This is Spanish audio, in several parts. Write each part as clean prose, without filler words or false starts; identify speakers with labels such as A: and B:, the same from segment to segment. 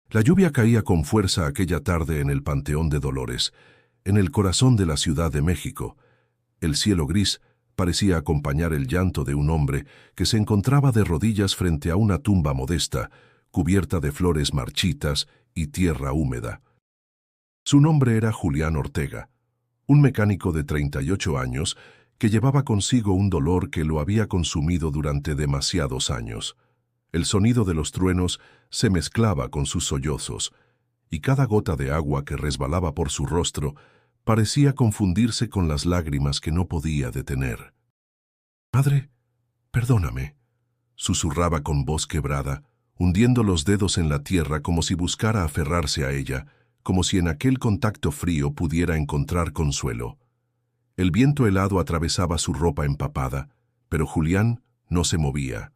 A: La lluvia caía con fuerza aquella tarde en el Panteón de Dolores, en el corazón de la Ciudad de México. El cielo gris parecía acompañar el llanto de un hombre que se encontraba de rodillas frente a una tumba modesta, cubierta de flores marchitas y tierra húmeda. Su nombre era Julián Ortega, un mecánico de 38 años que llevaba consigo un dolor que lo había consumido durante demasiados años. El sonido de los truenos se mezclaba con sus sollozos, y cada gota de agua que resbalaba por su rostro parecía confundirse con las lágrimas que no podía detener. «Madre, perdóname», susurraba con voz quebrada, hundiendo los dedos en la tierra como si buscara aferrarse a ella, como si en aquel contacto frío pudiera encontrar consuelo. El viento helado atravesaba su ropa empapada, pero Julián no se movía.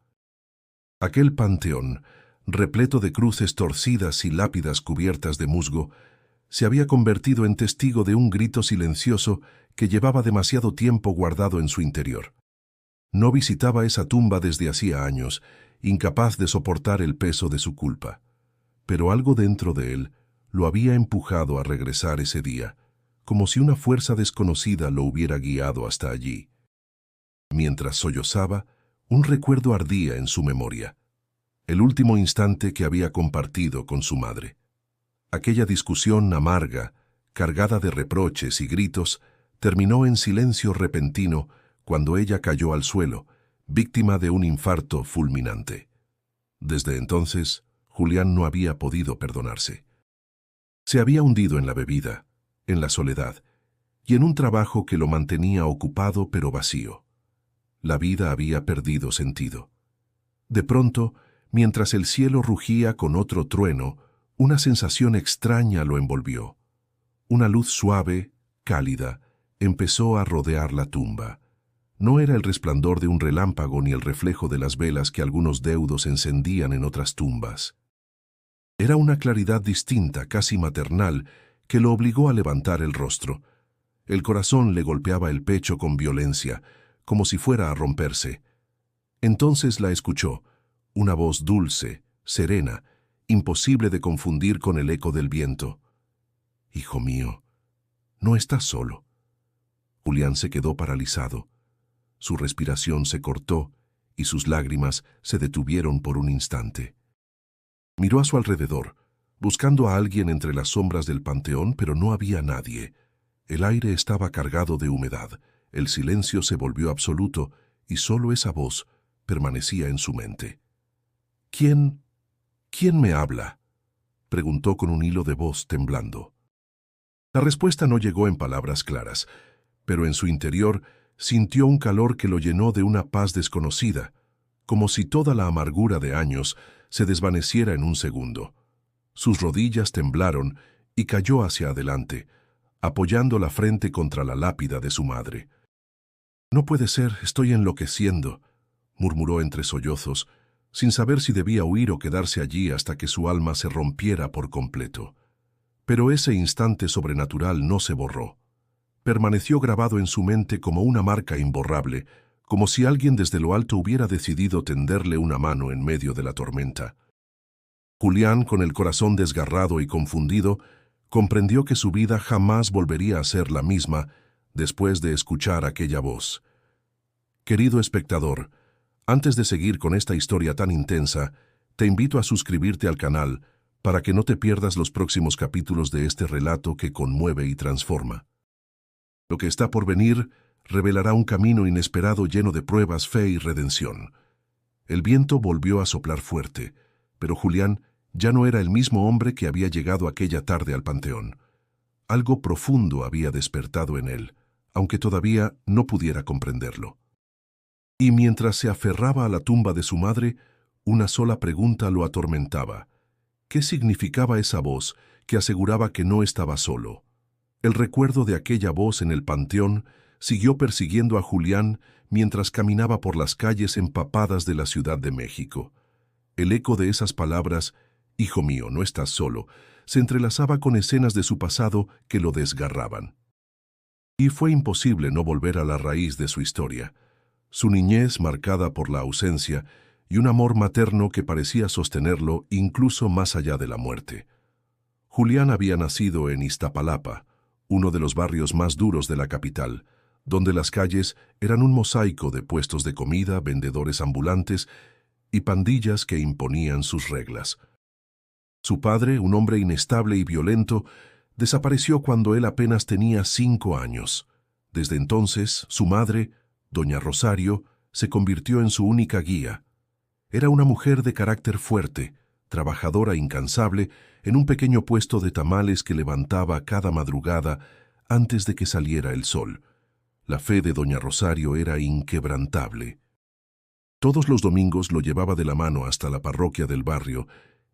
A: Aquel panteón, repleto de cruces torcidas y lápidas cubiertas de musgo, se había convertido en testigo de un grito silencioso que llevaba demasiado tiempo guardado en su interior. No visitaba esa tumba desde hacía años, incapaz de soportar el peso de su culpa. Pero algo dentro de él lo había empujado a regresar ese día, como si una fuerza desconocida lo hubiera guiado hasta allí. Mientras sollozaba, un recuerdo ardía en su memoria. El último instante que había compartido con su madre. Aquella discusión amarga, cargada de reproches y gritos, terminó en silencio repentino cuando ella cayó al suelo, víctima de un infarto fulminante. Desde entonces, Julián no había podido perdonarse. Se había hundido en la bebida, en la soledad, y en un trabajo que lo mantenía ocupado pero vacío. La vida había perdido sentido. De pronto, mientras el cielo rugía con otro trueno, una sensación extraña lo envolvió. Una luz suave, cálida, empezó a rodear la tumba. No era el resplandor de un relámpago ni el reflejo de las velas que algunos deudos encendían en otras tumbas. Era una claridad distinta, casi maternal, que lo obligó a levantar el rostro. El corazón le golpeaba el pecho con violencia, como si fuera a romperse. Entonces la escuchó, una voz dulce, serena, imposible de confundir con el eco del viento. «Hijo mío, no estás solo». Julián se quedó paralizado. Su respiración se cortó y sus lágrimas se detuvieron por un instante. Miró a su alrededor, buscando a alguien entre las sombras del panteón, pero no había nadie. El aire estaba cargado de humedad, el silencio se volvió absoluto y solo esa voz permanecía en su mente. «¿Quién me habla?», preguntó con un hilo de voz temblando. La respuesta no llegó en palabras claras, pero en su interior sintió un calor que lo llenó de una paz desconocida, como si toda la amargura de años se desvaneciera en un segundo. Sus rodillas temblaron y cayó hacia adelante, apoyando la frente contra la lápida de su madre. «No puede ser, estoy enloqueciendo», murmuró entre sollozos, sin saber si debía huir o quedarse allí hasta que su alma se rompiera por completo. Pero ese instante sobrenatural no se borró. Permaneció grabado en su mente como una marca imborrable, como si alguien desde lo alto hubiera decidido tenderle una mano en medio de la tormenta. Julián, con el corazón desgarrado y confundido, comprendió que su vida jamás volvería a ser la misma después de escuchar aquella voz. Querido espectador, antes de seguir con esta historia tan intensa, te invito a suscribirte al canal para que no te pierdas los próximos capítulos de este relato que conmueve y transforma. Lo que está por venir revelará un camino inesperado lleno de pruebas, fe y redención. El viento volvió a soplar fuerte, pero Julián ya no era el mismo hombre que había llegado aquella tarde al panteón. Algo profundo había despertado en él, aunque todavía no pudiera comprenderlo. Y mientras se aferraba a la tumba de su madre, una sola pregunta lo atormentaba. ¿Qué significaba esa voz que aseguraba que no estaba solo? El recuerdo de aquella voz en el panteón siguió persiguiendo a Julián mientras caminaba por las calles empapadas de la Ciudad de México. El eco de esas palabras, «Hijo mío, no estás solo», se entrelazaba con escenas de su pasado que lo desgarraban. Y fue imposible no volver a la raíz de su historia. Su niñez marcada por la ausencia y un amor materno que parecía sostenerlo incluso más allá de la muerte. Julián había nacido en Iztapalapa, uno de los barrios más duros de la capital, donde las calles eran un mosaico de puestos de comida, vendedores ambulantes y pandillas que imponían sus reglas. Su padre, un hombre inestable y violento, desapareció cuando él apenas tenía 5 años. Desde entonces, su madre, doña Rosario, se convirtió en su única guía. Era una mujer de carácter fuerte, trabajadora incansable, en un pequeño puesto de tamales que levantaba cada madrugada antes de que saliera el sol. La fe de doña Rosario era inquebrantable. Todos los domingos lo llevaba de la mano hasta la parroquia del barrio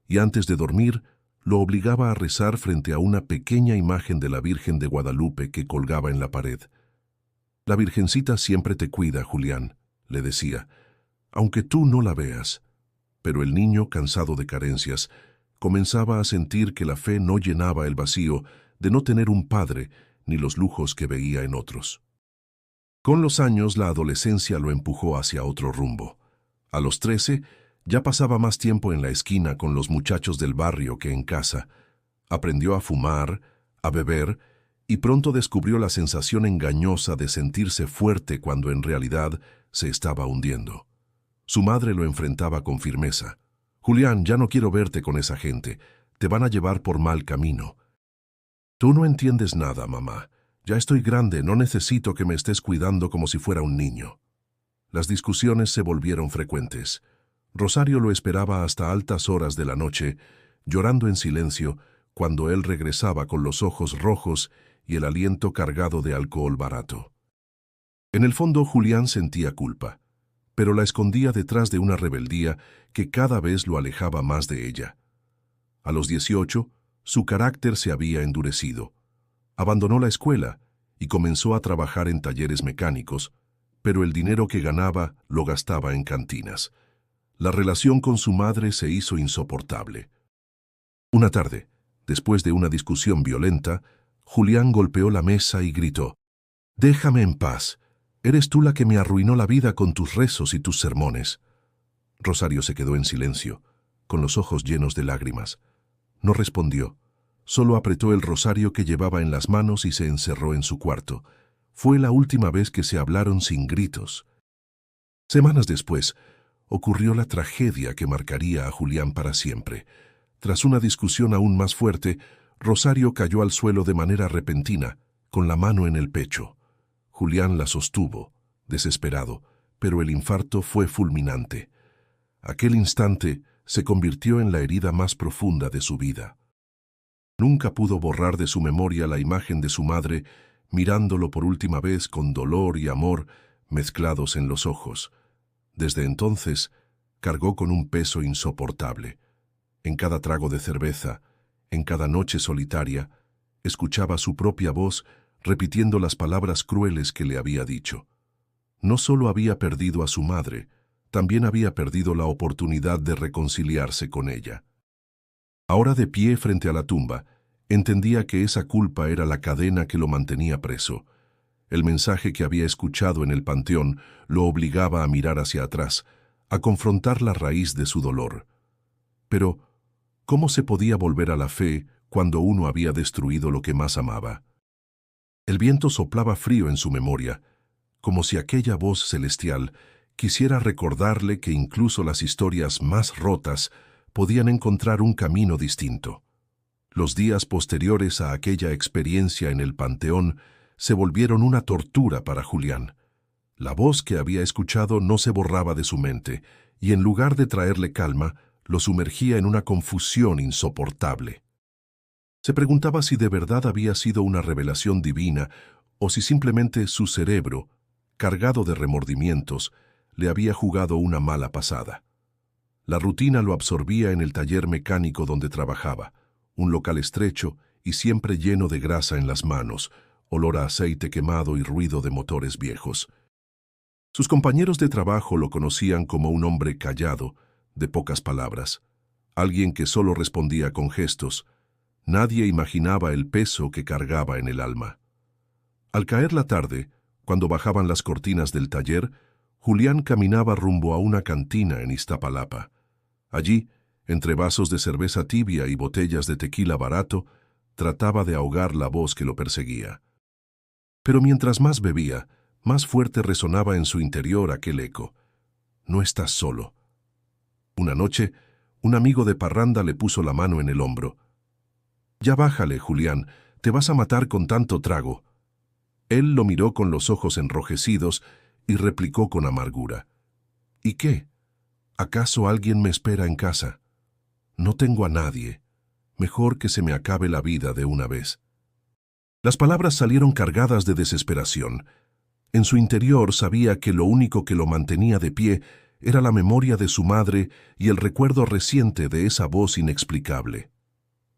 A: y antes de dormir lo obligaba a rezar frente a una pequeña imagen de la Virgen de Guadalupe que colgaba en la pared. «La Virgencita siempre te cuida, Julián», le decía, «aunque tú no la veas». Pero el niño, cansado de carencias, comenzaba a sentir que la fe no llenaba el vacío de no tener un padre ni los lujos que veía en otros. Con los años, la adolescencia lo empujó hacia otro rumbo. A los 13, ya pasaba más tiempo en la esquina con los muchachos del barrio que en casa. Aprendió a fumar, a beber, y pronto descubrió la sensación engañosa de sentirse fuerte cuando en realidad se estaba hundiendo. Su madre lo enfrentaba con firmeza. «Julián, ya no quiero verte con esa gente. Te van a llevar por mal camino». «Tú no entiendes nada, mamá. Ya estoy grande, no necesito que me estés cuidando como si fuera un niño». Las discusiones se volvieron frecuentes. Rosario lo esperaba hasta altas horas de la noche, llorando en silencio, cuando él regresaba con los ojos rojos y el aliento cargado de alcohol barato. En el fondo, Julián sentía culpa, pero la escondía detrás de una rebeldía que cada vez lo alejaba más de ella. A los 18, su carácter se había endurecido. Abandonó la escuela y comenzó a trabajar en talleres mecánicos, pero el dinero que ganaba lo gastaba en cantinas. La relación con su madre se hizo insoportable. Una tarde, después de una discusión violenta, Julián golpeó la mesa y gritó: «Déjame en paz. Eres tú la que me arruinó la vida con tus rezos y tus sermones». Rosario se quedó en silencio, con los ojos llenos de lágrimas. No respondió, solo apretó el rosario que llevaba en las manos y se encerró en su cuarto. Fue la última vez que se hablaron sin gritos. Semanas después, ocurrió la tragedia que marcaría a Julián para siempre. Tras una discusión aún más fuerte, Rosario cayó al suelo de manera repentina, con la mano en el pecho. Julián la sostuvo, desesperado, pero el infarto fue fulminante. Aquel instante se convirtió en la herida más profunda de su vida. Nunca pudo borrar de su memoria la imagen de su madre, mirándolo por última vez con dolor y amor mezclados en los ojos. Desde entonces, cargó con un peso insoportable. En cada trago de cerveza, en cada noche solitaria, escuchaba su propia voz repitiendo las palabras crueles que le había dicho. No solo había perdido a su madre, también había perdido la oportunidad de reconciliarse con ella. Ahora de pie frente a la tumba, entendía que esa culpa era la cadena que lo mantenía preso. El mensaje que había escuchado en el panteón lo obligaba a mirar hacia atrás, a confrontar la raíz de su dolor. Pero, ¿cómo se podía volver a la fe cuando uno había destruido lo que más amaba? El viento soplaba frío en su memoria, como si aquella voz celestial quisiera recordarle que incluso las historias más rotas podían encontrar un camino distinto. Los días posteriores a aquella experiencia en el panteón se volvieron una tortura para Julián. La voz que había escuchado no se borraba de su mente, y en lugar de traerle calma, lo sumergía en una confusión insoportable. Se preguntaba si de verdad había sido una revelación divina o si simplemente su cerebro, cargado de remordimientos, le había jugado una mala pasada. La rutina lo absorbía en el taller mecánico donde trabajaba, un local estrecho y siempre lleno de grasa en las manos, olor a aceite quemado y ruido de motores viejos. Sus compañeros de trabajo lo conocían como un hombre callado, de pocas palabras, alguien que solo respondía con gestos. Nadie imaginaba el peso que cargaba en el alma. Al caer la tarde, cuando bajaban las cortinas del taller, Julián caminaba rumbo a una cantina en Iztapalapa. Allí, entre vasos de cerveza tibia y botellas de tequila barato, trataba de ahogar la voz que lo perseguía. Pero mientras más bebía, más fuerte resonaba en su interior aquel eco. No estás solo. Una noche, un amigo de parranda le puso la mano en el hombro. «Ya bájale, Julián, te vas a matar con tanto trago». Él lo miró con los ojos enrojecidos y replicó con amargura. «¿Y qué? ¿Acaso alguien me espera en casa? No tengo a nadie. Mejor que se me acabe la vida de una vez». Las palabras salieron cargadas de desesperación. En su interior sabía que lo único que lo mantenía de pie era la memoria de su madre y el recuerdo reciente de esa voz inexplicable.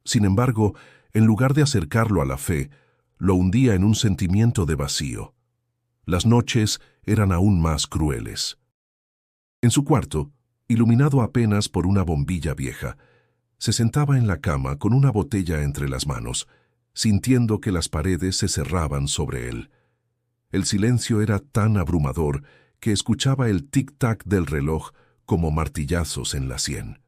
A: Sin embargo, en lugar de acercarlo a la fe, lo hundía en un sentimiento de vacío. Las noches eran aún más crueles. En su cuarto, iluminado apenas por una bombilla vieja, se sentaba en la cama con una botella entre las manos, sintiendo que las paredes se cerraban sobre él. El silencio era tan abrumador que escuchaba el tic-tac del reloj como martillazos en la sien.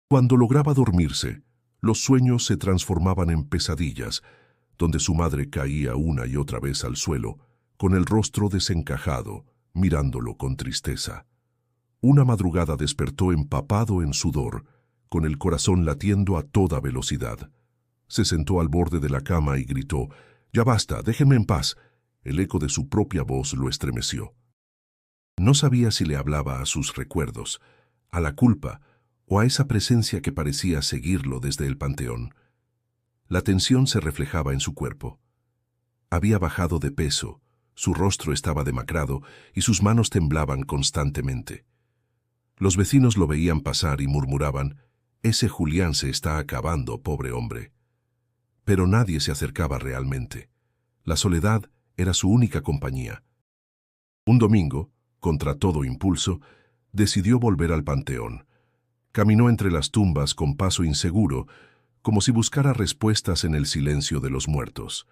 A: Cuando lograba dormirse, los sueños se transformaban en pesadillas, donde su madre caía una y otra vez al suelo, con el rostro desencajado, mirándolo con tristeza. Una madrugada despertó empapado en sudor, con el corazón latiendo a toda velocidad. Se sentó al borde de la cama y gritó: «¡Ya basta, déjenme en paz!». El eco de su propia voz lo estremeció. No sabía si le hablaba a sus recuerdos, a la culpa o a esa presencia que parecía seguirlo desde el panteón. La tensión se reflejaba en su cuerpo. Había bajado de peso, su rostro estaba demacrado y sus manos temblaban constantemente. Los vecinos lo veían pasar y murmuraban: «Ese Julián se está acabando, pobre hombre». Pero nadie se acercaba realmente. La soledad era su única compañía. Un domingo, contra todo impulso, decidió volver al panteón. Caminó entre las tumbas con paso inseguro, como si buscara respuestas en el silencio de los muertos.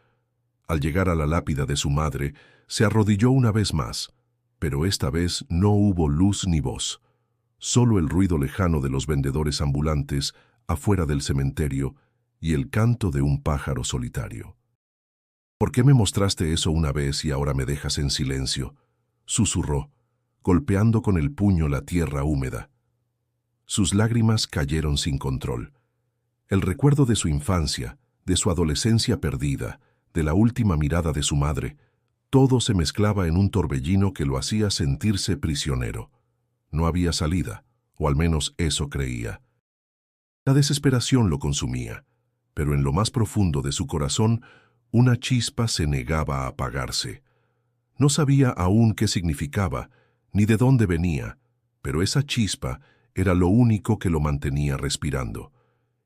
A: Al llegar a la lápida de su madre, se arrodilló una vez más, pero esta vez no hubo luz ni voz, solo el ruido lejano de los vendedores ambulantes afuera del cementerio y el canto de un pájaro solitario. «¿Por qué me mostraste eso una vez y ahora me dejas en silencio?», susurró, golpeando con el puño la tierra húmeda. Sus lágrimas cayeron sin control. El recuerdo de su infancia, de su adolescencia perdida, de la última mirada de su madre, todo se mezclaba en un torbellino que lo hacía sentirse prisionero. No había salida, o al menos eso creía. La desesperación lo consumía, pero en lo más profundo de su corazón, una chispa se negaba a apagarse. No sabía aún qué significaba, ni de dónde venía, pero esa chispa era lo único que lo mantenía respirando.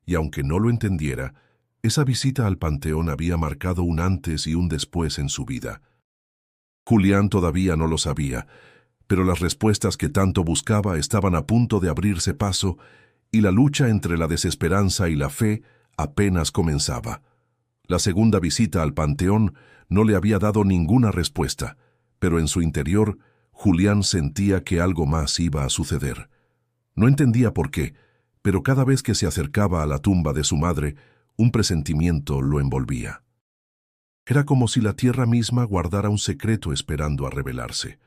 A: Y aunque no lo entendiera, esa visita al panteón había marcado un antes y un después en su vida. Julián todavía no lo sabía, pero las respuestas que tanto buscaba estaban a punto de abrirse paso, y la lucha entre la desesperanza y la fe apenas comenzaba. La segunda visita al panteón no le había dado ninguna respuesta, pero en su interior, Julián sentía que algo más iba a suceder. No entendía por qué, pero cada vez que se acercaba a la tumba de su madre, un presentimiento lo envolvía. Era como si la tierra misma guardara un secreto esperando a revelarse.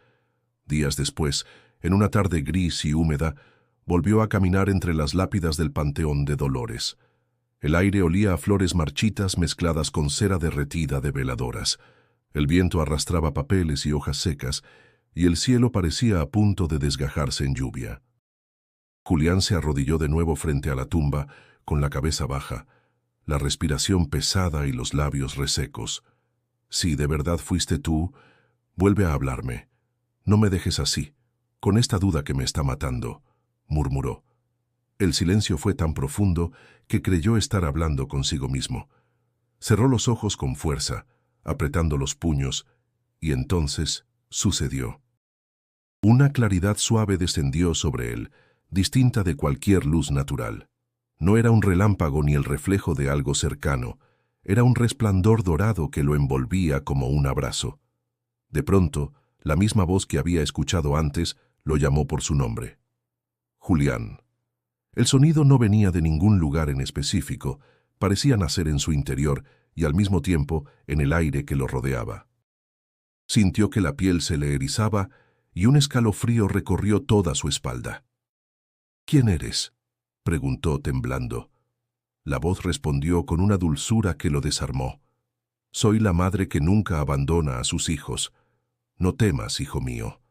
A: Días después, en una tarde gris y húmeda, volvió a caminar entre las lápidas del Panteón de Dolores. El aire olía a flores marchitas mezcladas con cera derretida de veladoras. El viento arrastraba papeles y hojas secas, y el cielo parecía a punto de desgajarse en lluvia. Julián se arrodilló de nuevo frente a la tumba, con la cabeza baja, la respiración pesada y los labios resecos. «Si de verdad fuiste tú, vuelve a hablarme. No me dejes así, con esta duda que me está matando», murmuró. El silencio fue tan profundo que creyó estar hablando consigo mismo. Cerró los ojos con fuerza, apretando los puños, y entonces sucedió. Una claridad suave descendió sobre él, distinta de cualquier luz natural. No era un relámpago ni el reflejo de algo cercano, era un resplandor dorado que lo envolvía como un abrazo. De pronto, La misma voz que había escuchado antes lo llamó por su nombre. Julián. El sonido no venía de ningún lugar en específico, parecía nacer en su interior y al mismo tiempo en el aire que lo rodeaba. Sintió que la piel se le erizaba y un escalofrío recorrió toda su espalda. «¿Quién eres?», preguntó temblando. La voz respondió con una dulzura que lo desarmó. «Soy la madre que nunca abandona a sus hijos. No temas, hijo mío.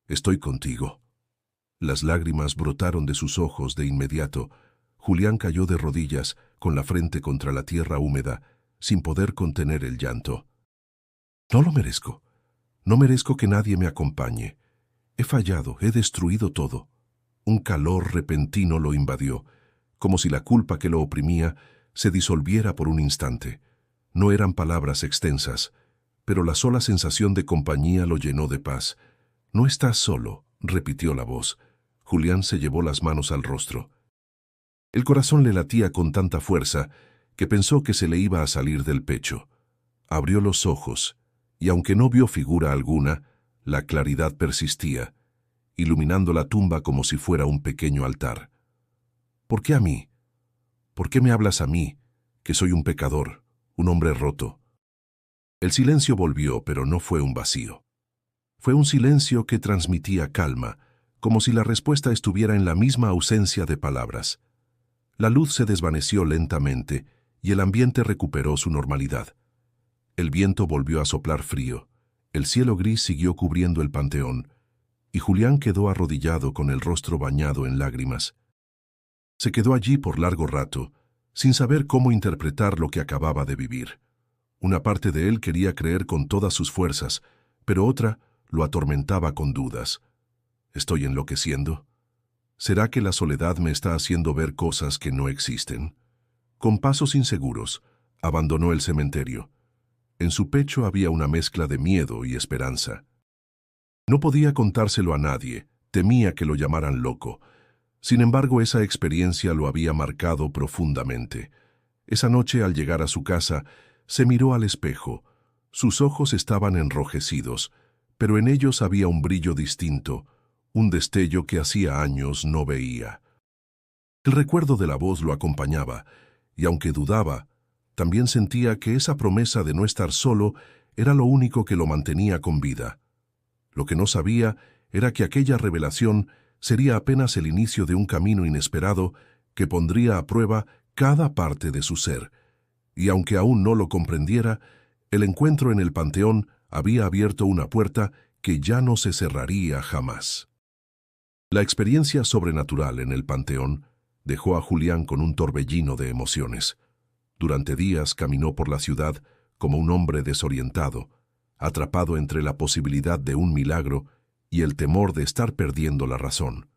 A: Estoy contigo». Las lágrimas brotaron de sus ojos de inmediato. Julián cayó de rodillas, con la frente contra la tierra húmeda, sin poder contener el llanto. «No lo merezco. No merezco que nadie me acompañe. He fallado, he destruido todo». Un calor repentino lo invadió, como si la culpa que lo oprimía se disolviera por un instante. No eran palabras extensas, pero la sola sensación de compañía lo llenó de paz. «No estás solo», repitió la voz. Julián se llevó las manos al rostro. El corazón le latía con tanta fuerza que pensó que se le iba a salir del pecho. Abrió los ojos, y aunque no vio figura alguna, la claridad persistía, iluminando la tumba como si fuera un pequeño altar. «¿Por qué a mí? ¿Por qué me hablas a mí, que soy un pecador, un hombre roto?» El silencio volvió, pero no fue un vacío. Fue un silencio que transmitía calma, como si la respuesta estuviera en la misma ausencia de palabras. La luz se desvaneció lentamente y el ambiente recuperó su normalidad. El viento volvió a soplar frío, el cielo gris siguió cubriendo el panteón, y Julián quedó arrodillado con el rostro bañado en lágrimas. Se quedó allí por largo rato, sin saber cómo interpretar lo que acababa de vivir. Una parte de él quería creer con todas sus fuerzas, pero otra lo atormentaba con dudas. ¿Estoy enloqueciendo? ¿Será que la soledad me está haciendo ver cosas que no existen? Con pasos inseguros, abandonó el cementerio. En su pecho había una mezcla de miedo y esperanza. No podía contárselo a nadie, temía que lo llamaran loco. Sin embargo, esa experiencia lo había marcado profundamente. Esa noche, al llegar a su casa, se miró al espejo. Sus ojos estaban enrojecidos, pero en ellos había un brillo distinto, un destello que hacía años no veía. El recuerdo de la voz lo acompañaba, y aunque dudaba, también sentía que esa promesa de no estar solo era lo único que lo mantenía con vida. Lo que no sabía era que aquella revelación sería apenas el inicio de un camino inesperado que pondría a prueba cada parte de su ser, y aunque aún no lo comprendiera, el encuentro en el panteón había abierto una puerta que ya no se cerraría jamás. La experiencia sobrenatural en el panteón dejó a Julián con un torbellino de emociones. Durante días caminó por la ciudad como un hombre desorientado, atrapado entre la posibilidad de un milagro y el temor de estar perdiendo la razón.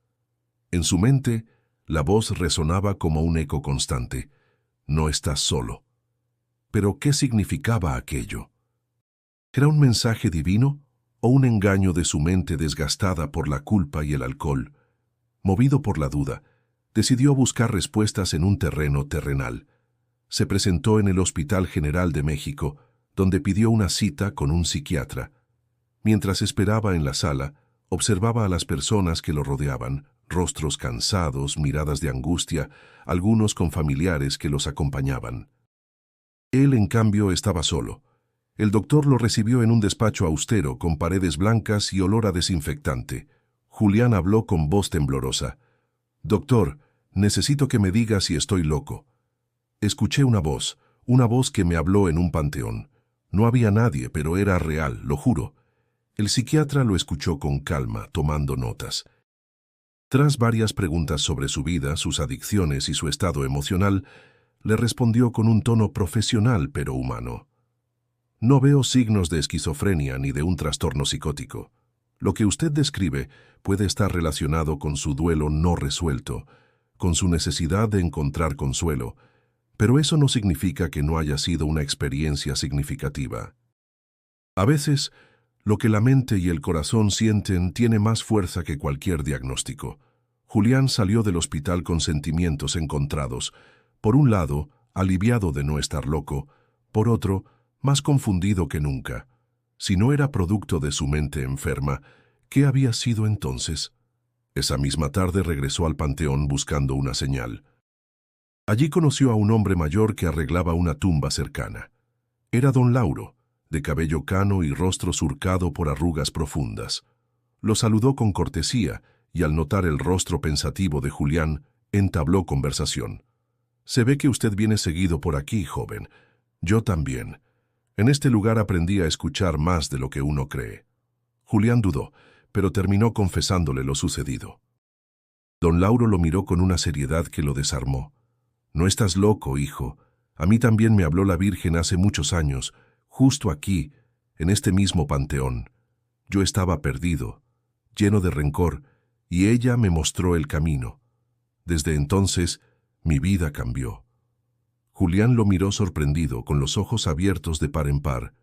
A: En su mente, la voz resonaba como un eco constante. «No estás solo». Pero ¿qué significaba aquello? ¿Era un mensaje divino o un engaño de su mente desgastada por la culpa y el alcohol? Movido por la duda, decidió buscar respuestas en un terreno terrenal. Se presentó en el Hospital General de México, donde pidió una cita con un psiquiatra. Mientras esperaba en la sala, observaba a las personas que lo rodeaban, rostros cansados, miradas de angustia, algunos con familiares que los acompañaban. Él, en cambio, estaba solo. El doctor lo recibió en un despacho austero, con paredes blancas y olor a desinfectante. Julián habló con voz temblorosa. «Doctor, necesito que me diga si estoy loco». Escuché una voz que me habló en un panteón. No había nadie, pero era real, lo juro. El psiquiatra lo escuchó con calma, tomando notas. Tras varias preguntas sobre su vida, sus adicciones y su estado emocional, le respondió con un tono profesional pero humano. «No veo signos de esquizofrenia ni de un trastorno psicótico. Lo que usted describe puede estar relacionado con su duelo no resuelto, con su necesidad de encontrar consuelo, pero eso no significa que no haya sido una experiencia significativa. A veces, lo que la mente y el corazón sienten tiene más fuerza que cualquier diagnóstico». Julián salió del hospital con sentimientos encontrados. Por un lado, aliviado de no estar loco, por otro, más confundido que nunca. Si no era producto de su mente enferma, ¿qué había sido entonces? Esa misma tarde regresó al panteón buscando una señal. Allí conoció a un hombre mayor que arreglaba una tumba cercana. Era don Lauro, de cabello cano y rostro surcado por arrugas profundas. Lo saludó con cortesía y al notar el rostro pensativo de Julián, entabló conversación. «Se ve que usted viene seguido por aquí, joven. Yo también. En este lugar aprendí a escuchar más de lo que uno cree». Julián dudó, pero terminó confesándole lo sucedido. Don Lauro lo miró con una seriedad que lo desarmó. «No estás loco, hijo. A mí también me habló la Virgen hace muchos años, justo aquí, en este mismo panteón. Yo estaba perdido, lleno de rencor, y ella me mostró el camino. Desde entonces, mi vida cambió». Julián lo miró sorprendido, con los ojos abiertos de par en par.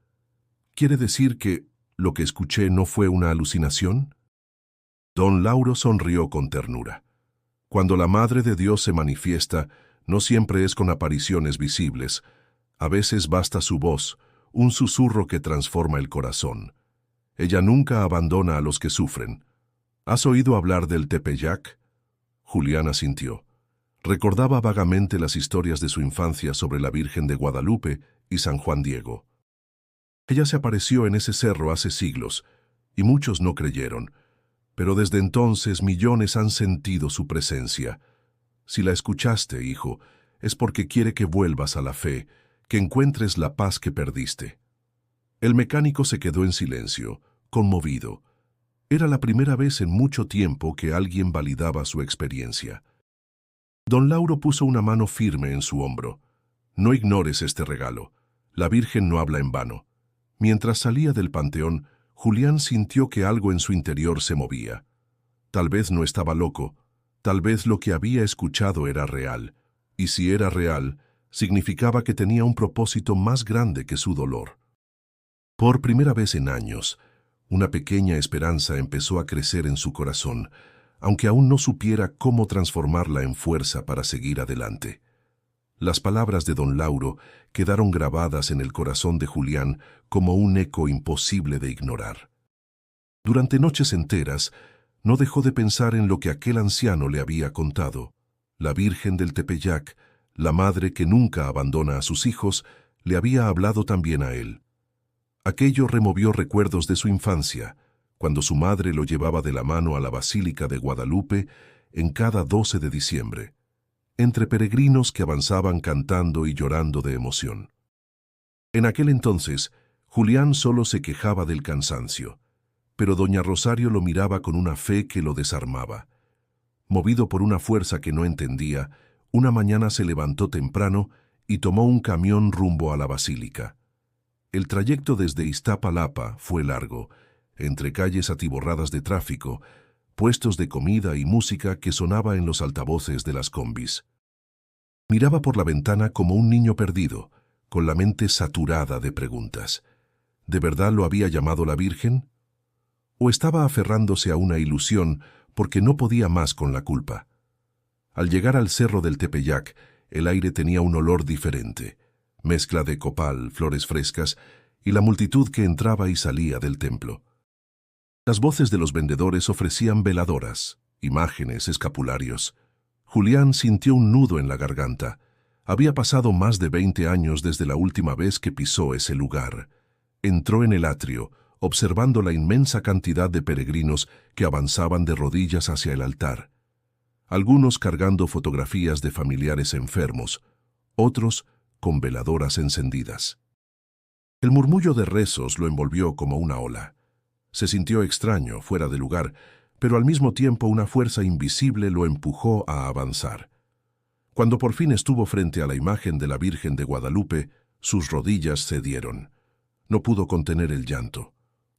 A: «¿Quiere decir que lo que escuché no fue una alucinación?» Don Lauro sonrió con ternura. «Cuando la Madre de Dios se manifiesta, no siempre es con apariciones visibles. A veces basta su voz, un susurro que transforma el corazón. Ella nunca abandona a los que sufren. ¿Has oído hablar del Tepeyac?» Julián asintió. Recordaba vagamente las historias de su infancia sobre la Virgen de Guadalupe y San Juan Diego. Ella se apareció en ese cerro hace siglos, y muchos no creyeron, pero desde entonces millones han sentido su presencia. Si la escuchaste, hijo, es porque quiere que vuelvas a la fe, que encuentres la paz que perdiste. El mecánico se quedó en silencio, conmovido. Era la primera vez en mucho tiempo que alguien validaba su experiencia. Don Lauro puso una mano firme en su hombro. «No ignores este regalo. La Virgen no habla en vano». Mientras salía del panteón, Julián sintió que algo en su interior se movía. Tal vez no estaba loco, tal vez lo que había escuchado era real, y si era real, significaba que tenía un propósito más grande que su dolor. Por primera vez en años, una pequeña esperanza empezó a crecer en su corazón, aunque aún no supiera cómo transformarla en fuerza para seguir adelante. Las palabras de don Lauro quedaron grabadas en el corazón de Julián como un eco imposible de ignorar. Durante noches enteras, no dejó de pensar en lo que aquel anciano le había contado. La Virgen del Tepeyac, la madre que nunca abandona a sus hijos, le había hablado también a él. Aquello removió recuerdos de su infancia, cuando su madre lo llevaba de la mano a la Basílica de Guadalupe en cada 12 de diciembre, entre peregrinos que avanzaban cantando y llorando de emoción. En aquel entonces, Julián solo se quejaba del cansancio, pero doña Rosario lo miraba con una fe que lo desarmaba. Movido por una fuerza que no entendía, una mañana se levantó temprano y tomó un camión rumbo a la basílica. El trayecto desde Iztapalapa fue largo, entre calles atiborradas de tráfico, puestos de comida y música que sonaba en los altavoces de las combis. Miraba por la ventana como un niño perdido, con la mente saturada de preguntas. ¿De verdad lo había llamado la Virgen? ¿O estaba aferrándose a una ilusión porque no podía más con la culpa? Al llegar al cerro del Tepeyac, el aire tenía un olor diferente, mezcla de copal, flores frescas y la multitud que entraba y salía del templo. Las voces de los vendedores ofrecían veladoras, imágenes, escapularios. Julián sintió un nudo en la garganta. Había pasado más de 20 años desde la última vez que pisó ese lugar. Entró en el atrio, observando la inmensa cantidad de peregrinos que avanzaban de rodillas hacia el altar. Algunos cargando fotografías de familiares enfermos, otros con veladoras encendidas. El murmullo de rezos lo envolvió como una ola. Se sintió extraño, fuera de lugar, pero al mismo tiempo una fuerza invisible lo empujó a avanzar. Cuando por fin estuvo frente a la imagen de la Virgen de Guadalupe, sus rodillas cedieron. No pudo contener el llanto.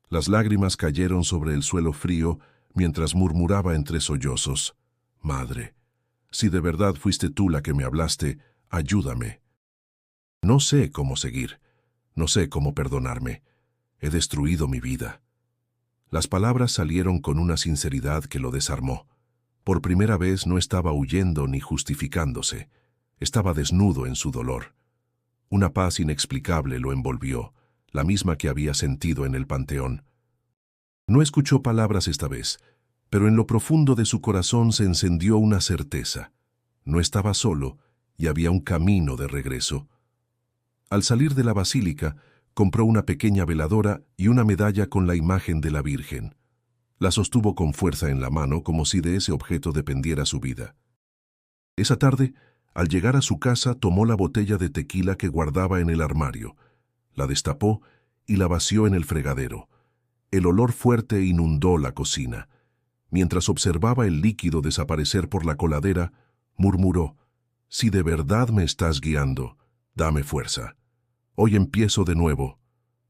A: Las lágrimas cayeron sobre el suelo frío mientras murmuraba entre sollozos: «Madre, si de verdad fuiste tú la que me hablaste, ayúdame. No sé cómo seguir, no sé cómo perdonarme. He destruido mi vida». Las palabras salieron con una sinceridad que lo desarmó. Por primera vez no estaba huyendo ni justificándose. Estaba desnudo en su dolor. Una paz inexplicable lo envolvió. la misma que había sentido en el panteón. No escuchó palabras esta vez, pero en lo profundo de su corazón se encendió una certeza. No estaba solo y había un camino de regreso. Al salir de la basílica, compró una pequeña veladora y una medalla con la imagen de la Virgen. La sostuvo con fuerza en la mano como si de ese objeto dependiera su vida. Esa tarde, al llegar a su casa, tomó la botella de tequila que guardaba en el armario, la destapó y la vació en el fregadero. El olor fuerte inundó la cocina. Mientras observaba el líquido desaparecer por la coladera, murmuró: «Si de verdad me estás guiando, dame fuerza. Hoy empiezo de nuevo».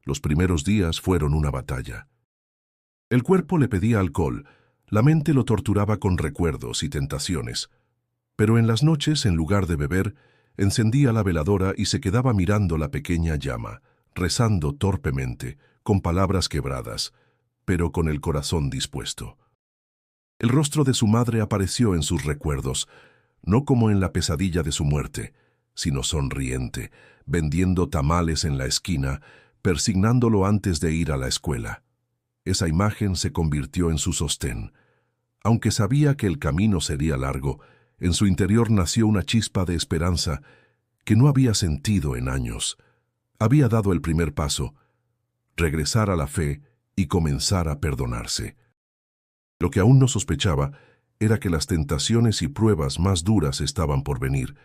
A: Los primeros días fueron una batalla. El cuerpo le pedía alcohol, la mente lo torturaba con recuerdos y tentaciones. Pero en las noches, en lugar de beber, encendía la veladora y se quedaba mirando la pequeña llama, rezando torpemente, con palabras quebradas, pero con el corazón dispuesto. El rostro de su madre apareció en sus recuerdos, no como en la pesadilla de su muerte, sino sonriente, vendiendo tamales en la esquina, persignándolo antes de ir a la escuela. Esa imagen se convirtió en su sostén. Aunque sabía que el camino sería largo, en su interior nació una chispa de esperanza que no había sentido en años. Había dado el primer paso, regresar a la fe y comenzar a perdonarse. Lo que aún no sospechaba era que las tentaciones y pruebas más duras estaban por venir,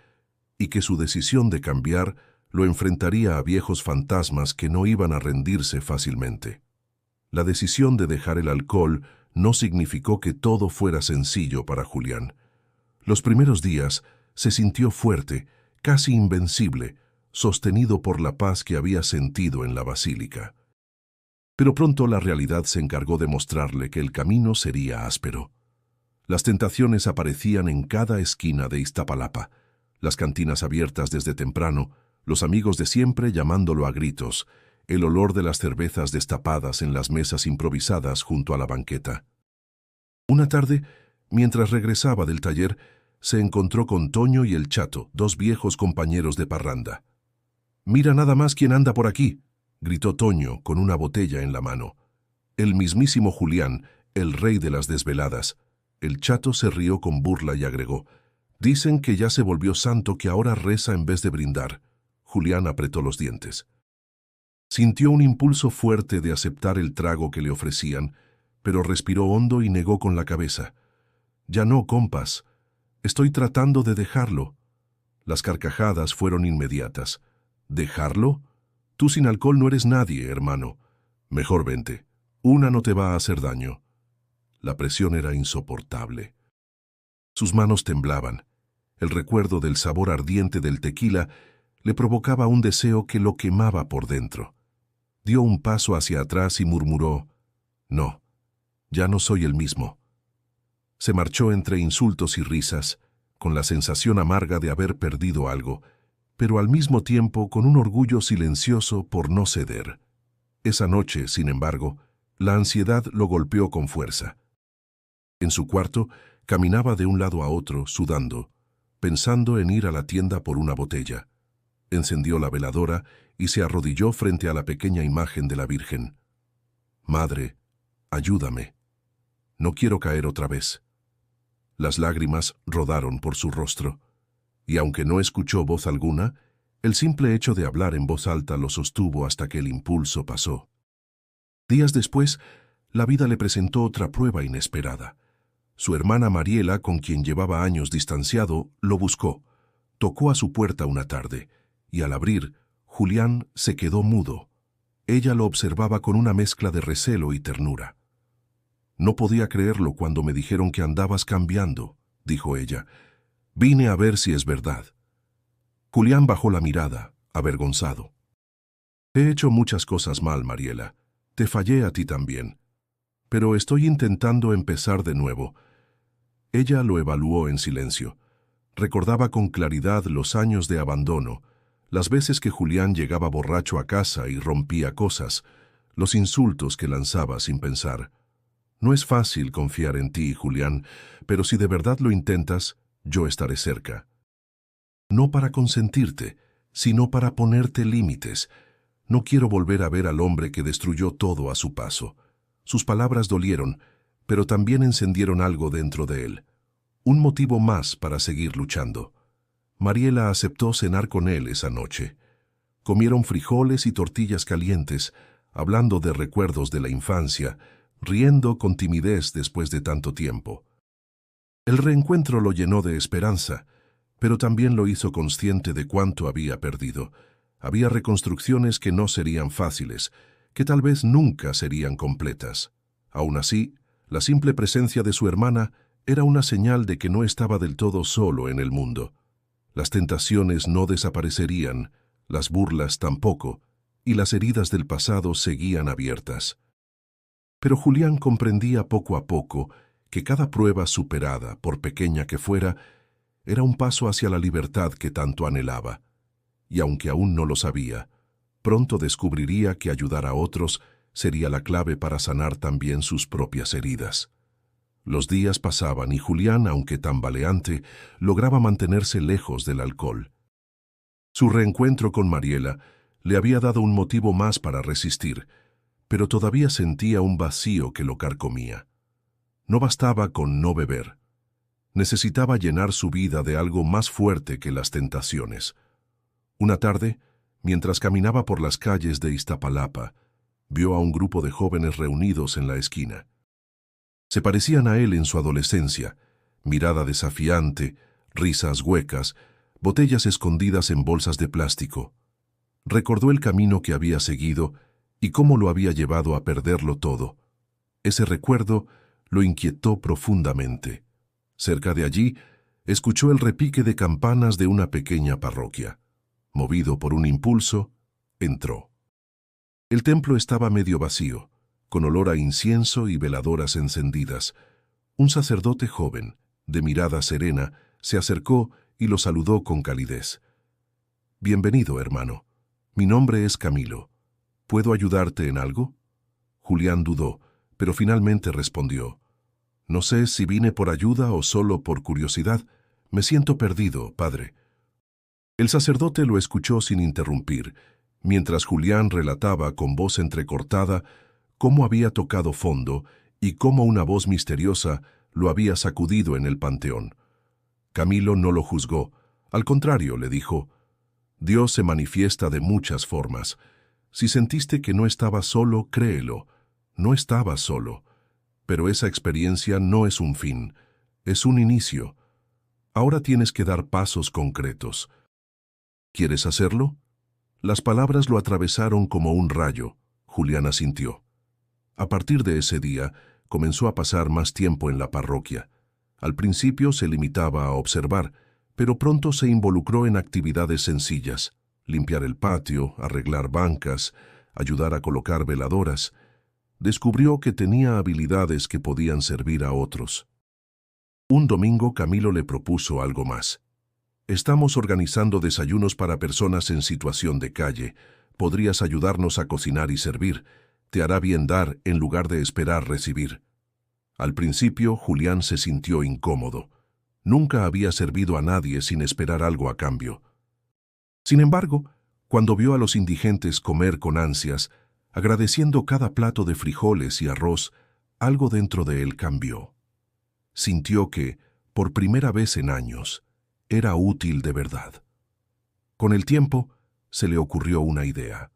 A: y que su decisión de cambiar lo enfrentaría a viejos fantasmas que no iban a rendirse fácilmente. La decisión de dejar el alcohol no significó que todo fuera sencillo para Julián. Los primeros días se sintió fuerte, casi invencible, sostenido por la paz que había sentido en la basílica. Pero pronto la realidad se encargó de mostrarle que el camino sería áspero. Las tentaciones aparecían en cada esquina de Iztapalapa, las cantinas abiertas desde temprano, los amigos de siempre llamándolo a gritos, el olor de las cervezas destapadas en las mesas improvisadas junto a la banqueta. Una tarde, mientras regresaba del taller, se encontró con Toño y el Chato, dos viejos compañeros de parranda. «Mira nada más quién anda por aquí», gritó Toño con una botella en la mano. El mismísimo Julián, el rey de las desveladas. El Chato se rió con burla y agregó: «Dicen que ya se volvió santo, que ahora reza en vez de brindar». Julián apretó los dientes. Sintió un impulso fuerte de aceptar el trago que le ofrecían, pero respiró hondo y negó con la cabeza. «Ya no, compas. Estoy tratando de dejarlo». Las carcajadas fueron inmediatas. «¿Dejarlo? Tú sin alcohol no eres nadie, hermano. Mejor vente. Una no te va a hacer daño». La presión era insoportable. Sus manos temblaban. El recuerdo del sabor ardiente del tequila le provocaba un deseo que lo quemaba por dentro. Dio un paso hacia atrás y murmuró: «No, ya no soy el mismo». Se marchó entre insultos y risas, con la sensación amarga de haber perdido algo, pero al mismo tiempo con un orgullo silencioso por no ceder. Esa noche, sin embargo, la ansiedad lo golpeó con fuerza. En su cuarto, caminaba de un lado a otro, sudando, pensando en ir a la tienda por una botella. Encendió la veladora y se arrodilló frente a la pequeña imagen de la Virgen. «Madre, ayúdame. No quiero caer otra vez». Las lágrimas rodaron por su rostro, y aunque no escuchó voz alguna, el simple hecho de hablar en voz alta lo sostuvo hasta que el impulso pasó. Días después, la vida le presentó otra prueba inesperada. Su hermana Mariela, con quien llevaba años distanciado, lo buscó. Tocó a su puerta una tarde, y al abrir, Julián se quedó mudo. Ella lo observaba con una mezcla de recelo y ternura. «No podía creerlo cuando me dijeron que andabas cambiando», dijo ella. «Vine a ver si es verdad». Julián bajó la mirada, avergonzado. «He hecho muchas cosas mal, Mariela. Te fallé a ti también. Pero estoy intentando empezar de nuevo». Ella lo evaluó en silencio. Recordaba con claridad los años de abandono, las veces que Julián llegaba borracho a casa y rompía cosas, los insultos que lanzaba sin pensar. «No es fácil confiar en ti, Julián, pero si de verdad lo intentas, yo estaré cerca. No para consentirte, sino para ponerte límites. No quiero volver a ver al hombre que destruyó todo a su paso. Sus palabras dolieron, pero también encendieron algo dentro de él. Un motivo más para seguir luchando. Mariela aceptó cenar con él esa noche. Comieron frijoles y tortillas calientes, hablando de recuerdos de la infancia, riendo con timidez después de tanto tiempo. El reencuentro lo llenó de esperanza, pero también lo hizo consciente de cuánto había perdido. Había reconstrucciones que no serían fáciles, que tal vez nunca serían completas. Aún así, la simple presencia de su hermana era una señal de que no estaba del todo solo en el mundo. Las tentaciones no desaparecerían, las burlas tampoco, y las heridas del pasado seguían abiertas. Pero Julián comprendía poco a poco que cada prueba superada, por pequeña que fuera, era un paso hacia la libertad que tanto anhelaba. Y aunque aún no lo sabía, pronto descubriría que ayudar a otros sería la clave para sanar también sus propias heridas. Los días pasaban y Julián, aunque tambaleante, lograba mantenerse lejos del alcohol. Su reencuentro con Mariela le había dado un motivo más para resistir, pero todavía sentía un vacío que lo carcomía. No bastaba con no beber. Necesitaba llenar su vida de algo más fuerte que las tentaciones. Una tarde, mientras caminaba por las calles de Iztapalapa, vio a un grupo de jóvenes reunidos en la esquina. Se parecían a él en su adolescencia, mirada desafiante, risas huecas, botellas escondidas en bolsas de plástico. Recordó el camino que había seguido y cómo lo había llevado a perderlo todo. Ese recuerdo lo inquietó profundamente. Cerca de allí, escuchó el repique de campanas de una pequeña parroquia. Movido por un impulso, entró. El templo estaba medio vacío, con olor a incienso y veladoras encendidas. Un sacerdote joven, de mirada serena, se acercó y lo saludó con calidez. «Bienvenido, hermano. Mi nombre es Camilo. ¿Puedo ayudarte en algo?» Julián dudó, pero finalmente respondió. «No sé si vine por ayuda o solo por curiosidad. Me siento perdido, padre». El sacerdote lo escuchó sin interrumpir, mientras Julián relataba con voz entrecortada cómo había tocado fondo y cómo una voz misteriosa lo había sacudido en el panteón. Camilo no lo juzgó. Al contrario, le dijo, «Dios se manifiesta de muchas formas. Si sentiste que no estabas solo, créelo. No estabas solo. Pero esa experiencia no es un fin, es un inicio. Ahora tienes que dar pasos concretos. ¿Quieres hacerlo?» Las palabras lo atravesaron como un rayo. Julián asintió. A partir de ese día, comenzó a pasar más tiempo en la parroquia. Al principio se limitaba a observar, pero pronto se involucró en actividades sencillas: limpiar el patio, arreglar bancas, ayudar a colocar veladoras. Descubrió que tenía habilidades que podían servir a otros. Un domingo Camilo le propuso algo más. «Estamos organizando desayunos para personas en situación de calle. Podrías ayudarnos a cocinar y servir. Te hará bien dar en lugar de esperar recibir». Al principio, Julián se sintió incómodo. Nunca había servido a nadie sin esperar algo a cambio. Sin embargo, cuando vio a los indigentes comer con ansias, agradeciendo cada plato de frijoles y arroz, algo dentro de él cambió. Sintió que, por primera vez en años, era útil de verdad. Con el tiempo, se le ocurrió una idea.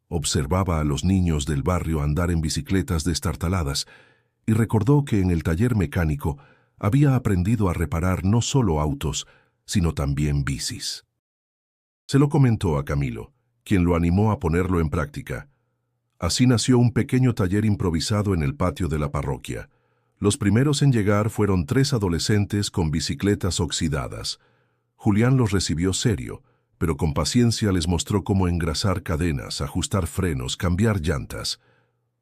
A: Observaba a los niños del barrio andar en bicicletas destartaladas y recordó que en el taller mecánico había aprendido a reparar no solo autos, sino también bicis. Se lo comentó a Camilo, quien lo animó a ponerlo en práctica. Así nació un pequeño taller improvisado en el patio de la parroquia. Los primeros en llegar fueron 3 adolescentes con bicicletas oxidadas. Julián los recibió serio, pero con paciencia les mostró cómo engrasar cadenas, ajustar frenos, cambiar llantas.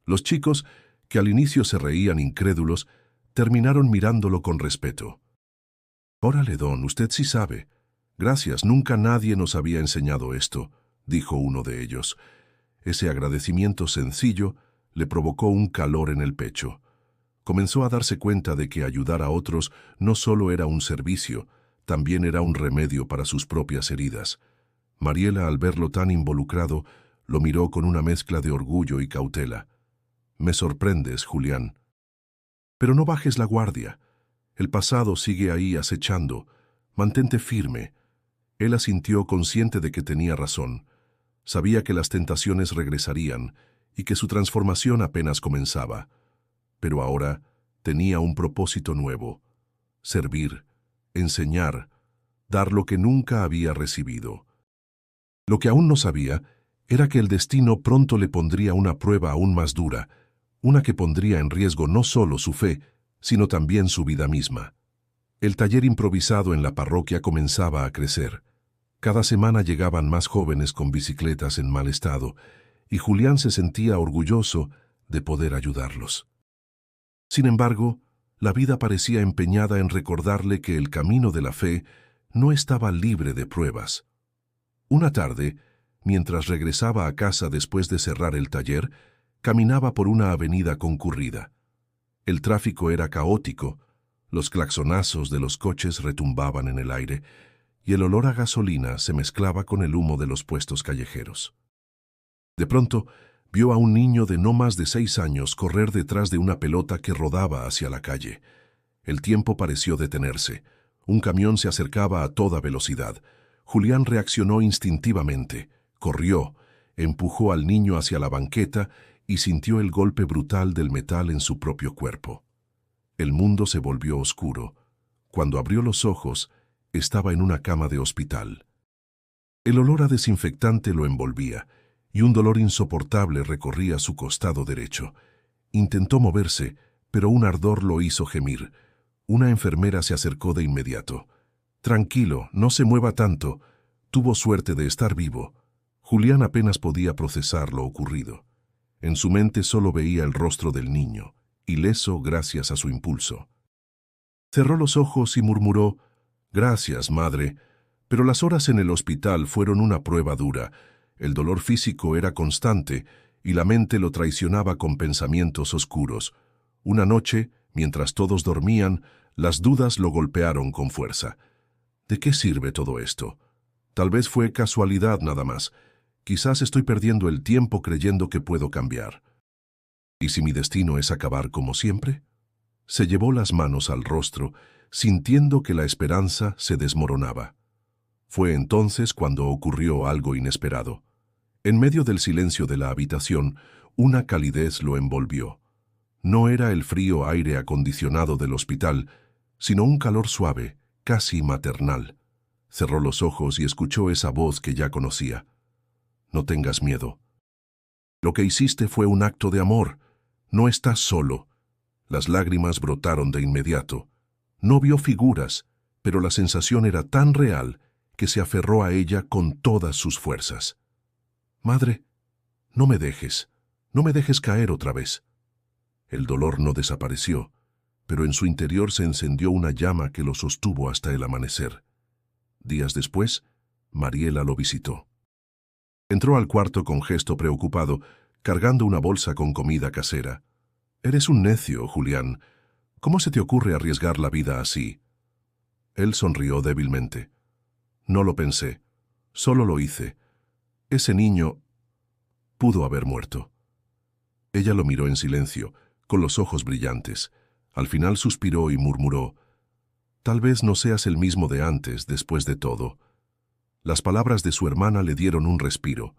A: Los chicos, que al inicio se reían incrédulos, terminaron mirándolo con respeto. «Órale, don, usted sí sabe. Gracias, nunca nadie nos había enseñado esto», dijo uno de ellos. Ese agradecimiento sencillo le provocó un calor en el pecho. Comenzó a darse cuenta de que ayudar a otros no solo era un servicio, también era un remedio para sus propias heridas. Mariela, al verlo tan involucrado, Lo miró con una mezcla de orgullo y cautela. «Me sorprendes, Julián. Pero no bajes la guardia. El pasado sigue ahí acechando. Mantente firme». Él asintió, consciente de que tenía razón. Sabía que las tentaciones regresarían y que su transformación apenas comenzaba. Pero ahora tenía un propósito nuevo: servir, enseñar, dar lo que nunca había recibido. Lo que aún no sabía era que el destino pronto le pondría una prueba aún más dura, una que pondría en riesgo no solo su fe, sino también su vida misma. El taller improvisado en la parroquia comenzaba a crecer. Cada semana llegaban más jóvenes con bicicletas en mal estado, y Julián se sentía orgulloso de poder ayudarlos. Sin embargo, la vida parecía empeñada en recordarle que el camino de la fe no estaba libre de pruebas. Una tarde, mientras regresaba a casa después de cerrar el taller, caminaba por una avenida concurrida. El tráfico era caótico, los claxonazos de los coches retumbaban en el aire, y el olor a gasolina se mezclaba con el humo de los puestos callejeros. De pronto, vio a un niño de no más de 6 años correr detrás de una pelota que rodaba hacia la calle. El tiempo pareció detenerse. Un camión se acercaba a toda velocidad. Julián reaccionó instintivamente, corrió, empujó al niño hacia la banqueta y sintió el golpe brutal del metal en su propio cuerpo. El mundo se volvió oscuro. Cuando abrió los ojos, estaba en una cama de hospital. El olor a desinfectante lo envolvía, y un dolor insoportable recorría su costado derecho. Intentó moverse, pero un ardor lo hizo gemir. Una enfermera se acercó de inmediato. «Tranquilo, no se mueva tanto. Tuvo suerte de estar vivo». Julián apenas podía procesar lo ocurrido. En su mente solo veía el rostro del niño, ileso gracias a su impulso. Cerró los ojos y murmuró: «Gracias, madre». Pero las horas en el hospital fueron una prueba dura. El dolor físico era constante y la mente lo traicionaba con pensamientos oscuros. Una noche, mientras todos dormían, las dudas lo golpearon con fuerza. ¿De qué sirve todo esto? Tal vez fue casualidad nada más. Quizás estoy perdiendo el tiempo creyendo que puedo cambiar. ¿Y si mi destino es acabar como siempre? Se llevó las manos al rostro, sintiendo que la esperanza se desmoronaba. Fue entonces cuando ocurrió algo inesperado. En medio del silencio de la habitación, una calidez lo envolvió. No era el frío aire acondicionado del hospital, sino un calor suave, casi maternal. Cerró los ojos y escuchó esa voz que ya conocía. «No tengas miedo. Lo que hiciste fue un acto de amor. No estás solo». Las lágrimas brotaron de inmediato. No vio figuras, pero la sensación era tan real que se aferró a ella con todas sus fuerzas. «Madre, no me dejes caer otra vez». El dolor no desapareció, pero en su interior se encendió una llama que lo sostuvo hasta el amanecer. Días después, Mariela lo visitó. Entró al cuarto con gesto preocupado, cargando una bolsa con comida casera. «Eres un necio, Julián. ¿Cómo se te ocurre arriesgar la vida así?» Él sonrió débilmente. «No lo pensé. Solo lo hice. Ese niño pudo haber muerto». Ella lo miró en silencio, con los ojos brillantes. Al final suspiró y murmuró: «Tal vez no seas el mismo de antes, después de todo». Las palabras de su hermana le dieron un respiro.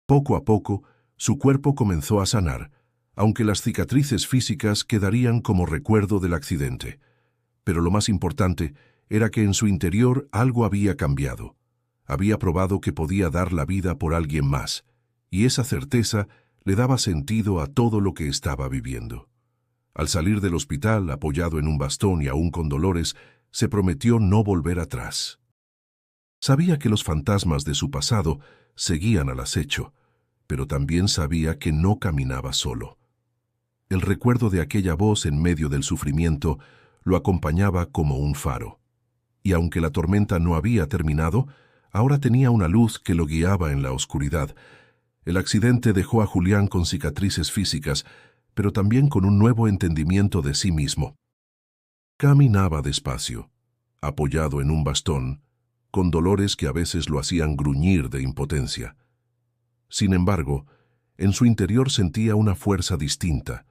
A: Poco a poco, su cuerpo comenzó a sanar, aunque las cicatrices físicas quedarían como recuerdo del accidente. Pero lo más importante era que en su interior algo había cambiado. Había probado que podía dar la vida por alguien más, y esa certeza le daba sentido a todo lo que estaba viviendo. Al salir del hospital, apoyado en un bastón y aún con dolores, se prometió no volver atrás. Sabía que los fantasmas de su pasado seguían al acecho, pero también sabía que no caminaba solo. El recuerdo de aquella voz en medio del sufrimiento lo acompañaba como un faro. Y aunque la tormenta no había terminado, ahora tenía una luz que lo guiaba en la oscuridad. El accidente dejó a Julián con cicatrices físicas, pero también con un nuevo entendimiento de sí mismo. Caminaba despacio, apoyado en un bastón, con dolores que a veces lo hacían gruñir de impotencia. Sin embargo, en su interior sentía una fuerza distinta,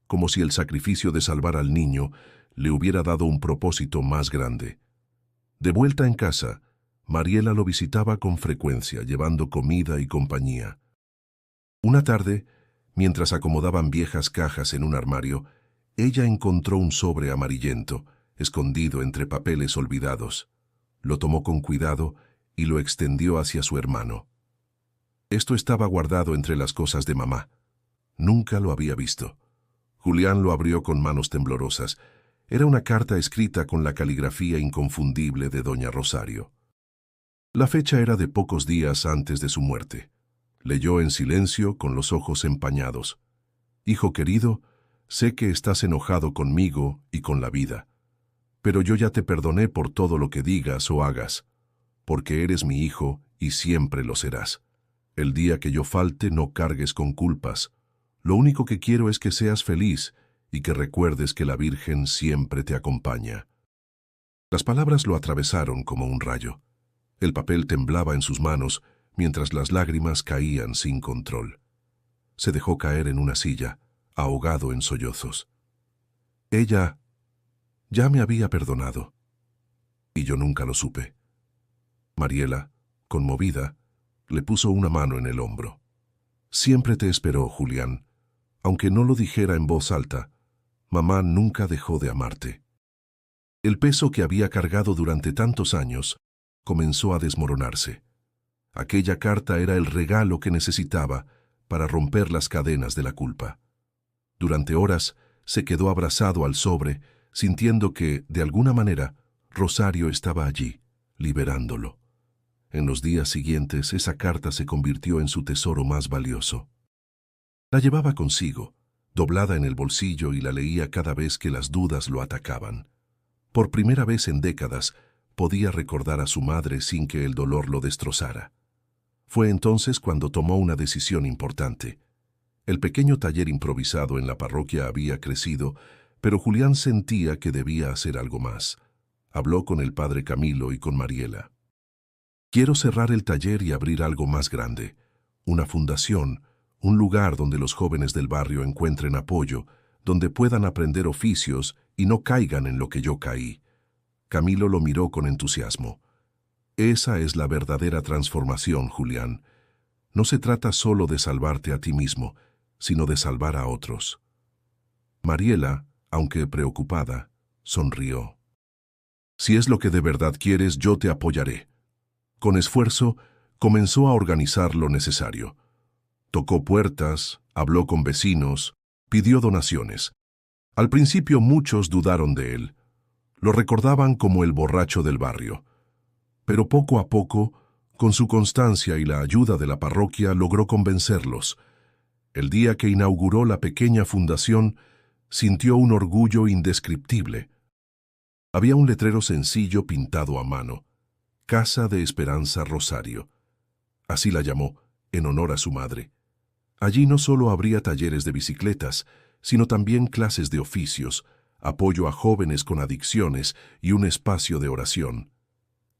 A: como si el sacrificio de salvar al niño le hubiera dado un propósito más grande. De vuelta en casa, Mariela lo visitaba con frecuencia, llevando comida y compañía. Una tarde, mientras acomodaban viejas cajas en un armario, ella encontró un sobre amarillento, escondido entre papeles olvidados. Lo tomó con cuidado y lo extendió hacia su hermano. Esto estaba guardado entre las cosas de mamá. Nunca lo había visto. Julián lo abrió con manos temblorosas. Era una carta escrita con la caligrafía inconfundible de doña Rosario. La fecha era de pocos días antes de su muerte. Leyó en silencio, con los ojos empañados. «Hijo querido, sé que estás enojado conmigo y con la vida, pero yo ya te perdoné por todo lo que digas o hagas, porque eres mi hijo y siempre lo serás. El día que yo falte, no cargues con culpas. Lo único que quiero es que seas feliz y que recuerdes que la Virgen siempre te acompaña». Las palabras lo atravesaron como un rayo. El papel temblaba en sus manos mientras las lágrimas caían sin control. Se dejó caer en una silla, ahogado en sollozos. Ella ya me había perdonado, y yo nunca lo supe. Mariela, conmovida, le puso una mano en el hombro. «Siempre te esperó, Julián. Aunque no lo dijera en voz alta, mamá nunca dejó de amarte». El peso que había cargado durante tantos años comenzó a desmoronarse. Aquella carta era el regalo que necesitaba para romper las cadenas de la culpa. Durante horas se quedó abrazado al sobre, sintiendo que, de alguna manera, Rosario estaba allí, liberándolo. En los días siguientes, esa carta se convirtió en su tesoro más valioso. La llevaba consigo, doblada en el bolsillo, y la leía cada vez que las dudas lo atacaban. Por primera vez en décadas, podía recordar a su madre sin que el dolor lo destrozara. Fue entonces cuando tomó una decisión importante. El pequeño taller improvisado en la parroquia había crecido, pero Julián sentía que debía hacer algo más. Habló con el padre Camilo y con Mariela. «Quiero cerrar el taller y abrir algo más grande, una fundación, un lugar donde los jóvenes del barrio encuentren apoyo, donde puedan aprender oficios y no caigan en lo que yo caí». Camilo lo miró con entusiasmo. «Esa es la verdadera transformación, Julián. No se trata solo de salvarte a ti mismo, sino de salvar a otros». Mariela, aunque preocupada, sonrió. «Si es lo que de verdad quieres, yo te apoyaré». Con esfuerzo, comenzó a organizar lo necesario. Tocó puertas, habló con vecinos, pidió donaciones. Al principio muchos dudaron de él. Lo recordaban como el borracho del barrio. Pero poco a poco, con su constancia y la ayuda de la parroquia, logró convencerlos. El día que inauguró la pequeña fundación, sintió un orgullo indescriptible. Había un letrero sencillo pintado a mano: «Casa de Esperanza Rosario». Así la llamó, en honor a su madre. Allí no solo habría talleres de bicicletas, sino también clases de oficios, apoyo a jóvenes con adicciones y un espacio de oración.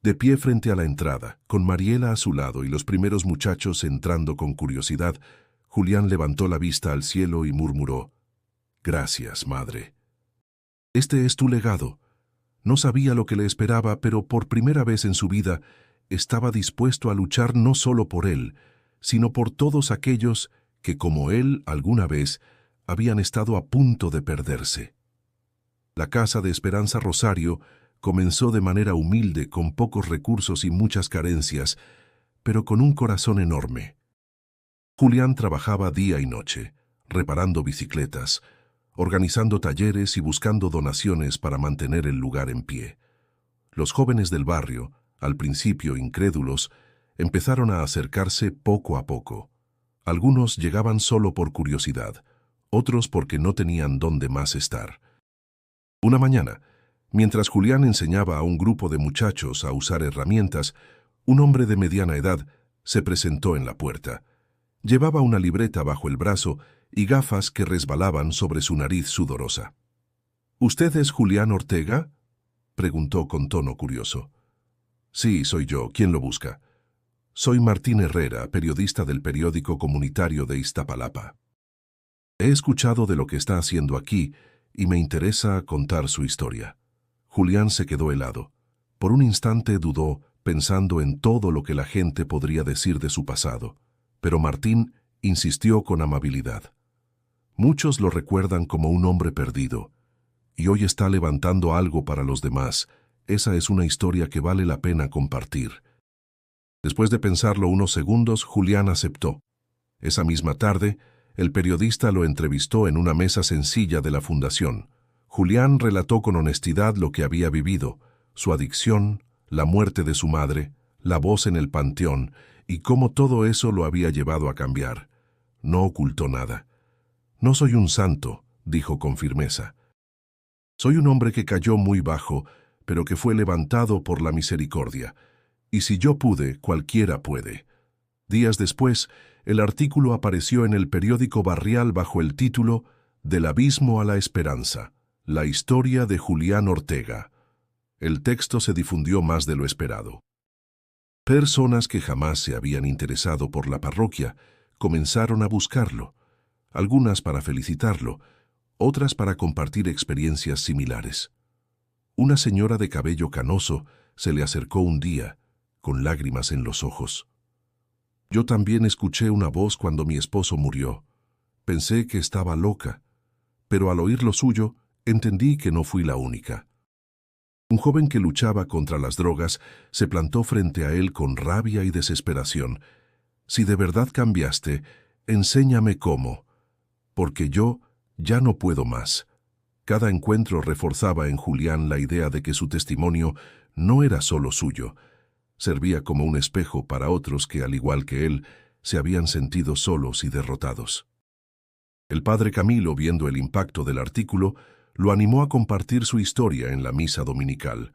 A: De pie frente a la entrada, con Mariela a su lado y los primeros muchachos entrando con curiosidad, Julián levantó la vista al cielo y murmuró: «Gracias, madre. Este es tu legado». No sabía lo que le esperaba, pero por primera vez en su vida estaba dispuesto a luchar no solo por él, sino por todos aquellos que, como él alguna vez, habían estado a punto de perderse. La Casa de Esperanza Rosario comenzó de manera humilde, con pocos recursos y muchas carencias, pero con un corazón enorme. Julián trabajaba día y noche, reparando bicicletas, organizando talleres y buscando donaciones para mantener el lugar en pie. Los jóvenes del barrio, al principio incrédulos, empezaron a acercarse poco a poco. Algunos llegaban solo por curiosidad, otros porque no tenían dónde más estar. Una mañana, mientras Julián enseñaba a un grupo de muchachos a usar herramientas, un hombre de mediana edad se presentó en la puerta. Llevaba una libreta bajo el brazo y gafas que resbalaban sobre su nariz sudorosa. «¿Usted es Julián Ortega?», preguntó con tono curioso. «Sí, soy yo. ¿Quién lo busca?». Soy Martín Herrera, periodista del periódico comunitario de Iztapalapa. He escuchado de lo que está haciendo aquí y me interesa contar su historia. Julián se quedó helado. Por un instante dudó, pensando en todo lo que la gente podría decir de su pasado. Pero Martín insistió con amabilidad. Muchos lo recuerdan como un hombre perdido, y hoy está levantando algo para los demás. Esa es una historia que vale la pena compartir. Después de pensarlo unos segundos, Julián aceptó. Esa misma tarde, el periodista lo entrevistó en una mesa sencilla de la fundación. Julián relató con honestidad lo que había vivido, su adicción, la muerte de su madre, la voz en el panteón y cómo todo eso lo había llevado a cambiar. No ocultó nada. «No soy un santo», dijo con firmeza. «Soy un hombre que cayó muy bajo, pero que fue levantado por la misericordia. Y si yo pude, cualquiera puede». Días después, el artículo apareció en el periódico barrial bajo el título «Del abismo a la esperanza. La historia de Julián Ortega». El texto se difundió más de lo esperado. Personas que jamás se habían interesado por la parroquia comenzaron a buscarlo, algunas para felicitarlo, otras para compartir experiencias similares. Una señora de cabello canoso se le acercó un día, con lágrimas en los ojos. «Yo también escuché una voz cuando mi esposo murió. Pensé que estaba loca, pero al oír lo suyo, entendí que no fui la única». Un joven que luchaba contra las drogas se plantó frente a él con rabia y desesperación. «Si de verdad cambiaste, enséñame cómo, porque yo ya no puedo más». Cada encuentro reforzaba en Julián la idea de que su testimonio no era solo suyo. Servía como un espejo para otros que, al igual que él, se habían sentido solos y derrotados. El padre Camilo, viendo el impacto del artículo, lo animó a compartir su historia en la misa dominical.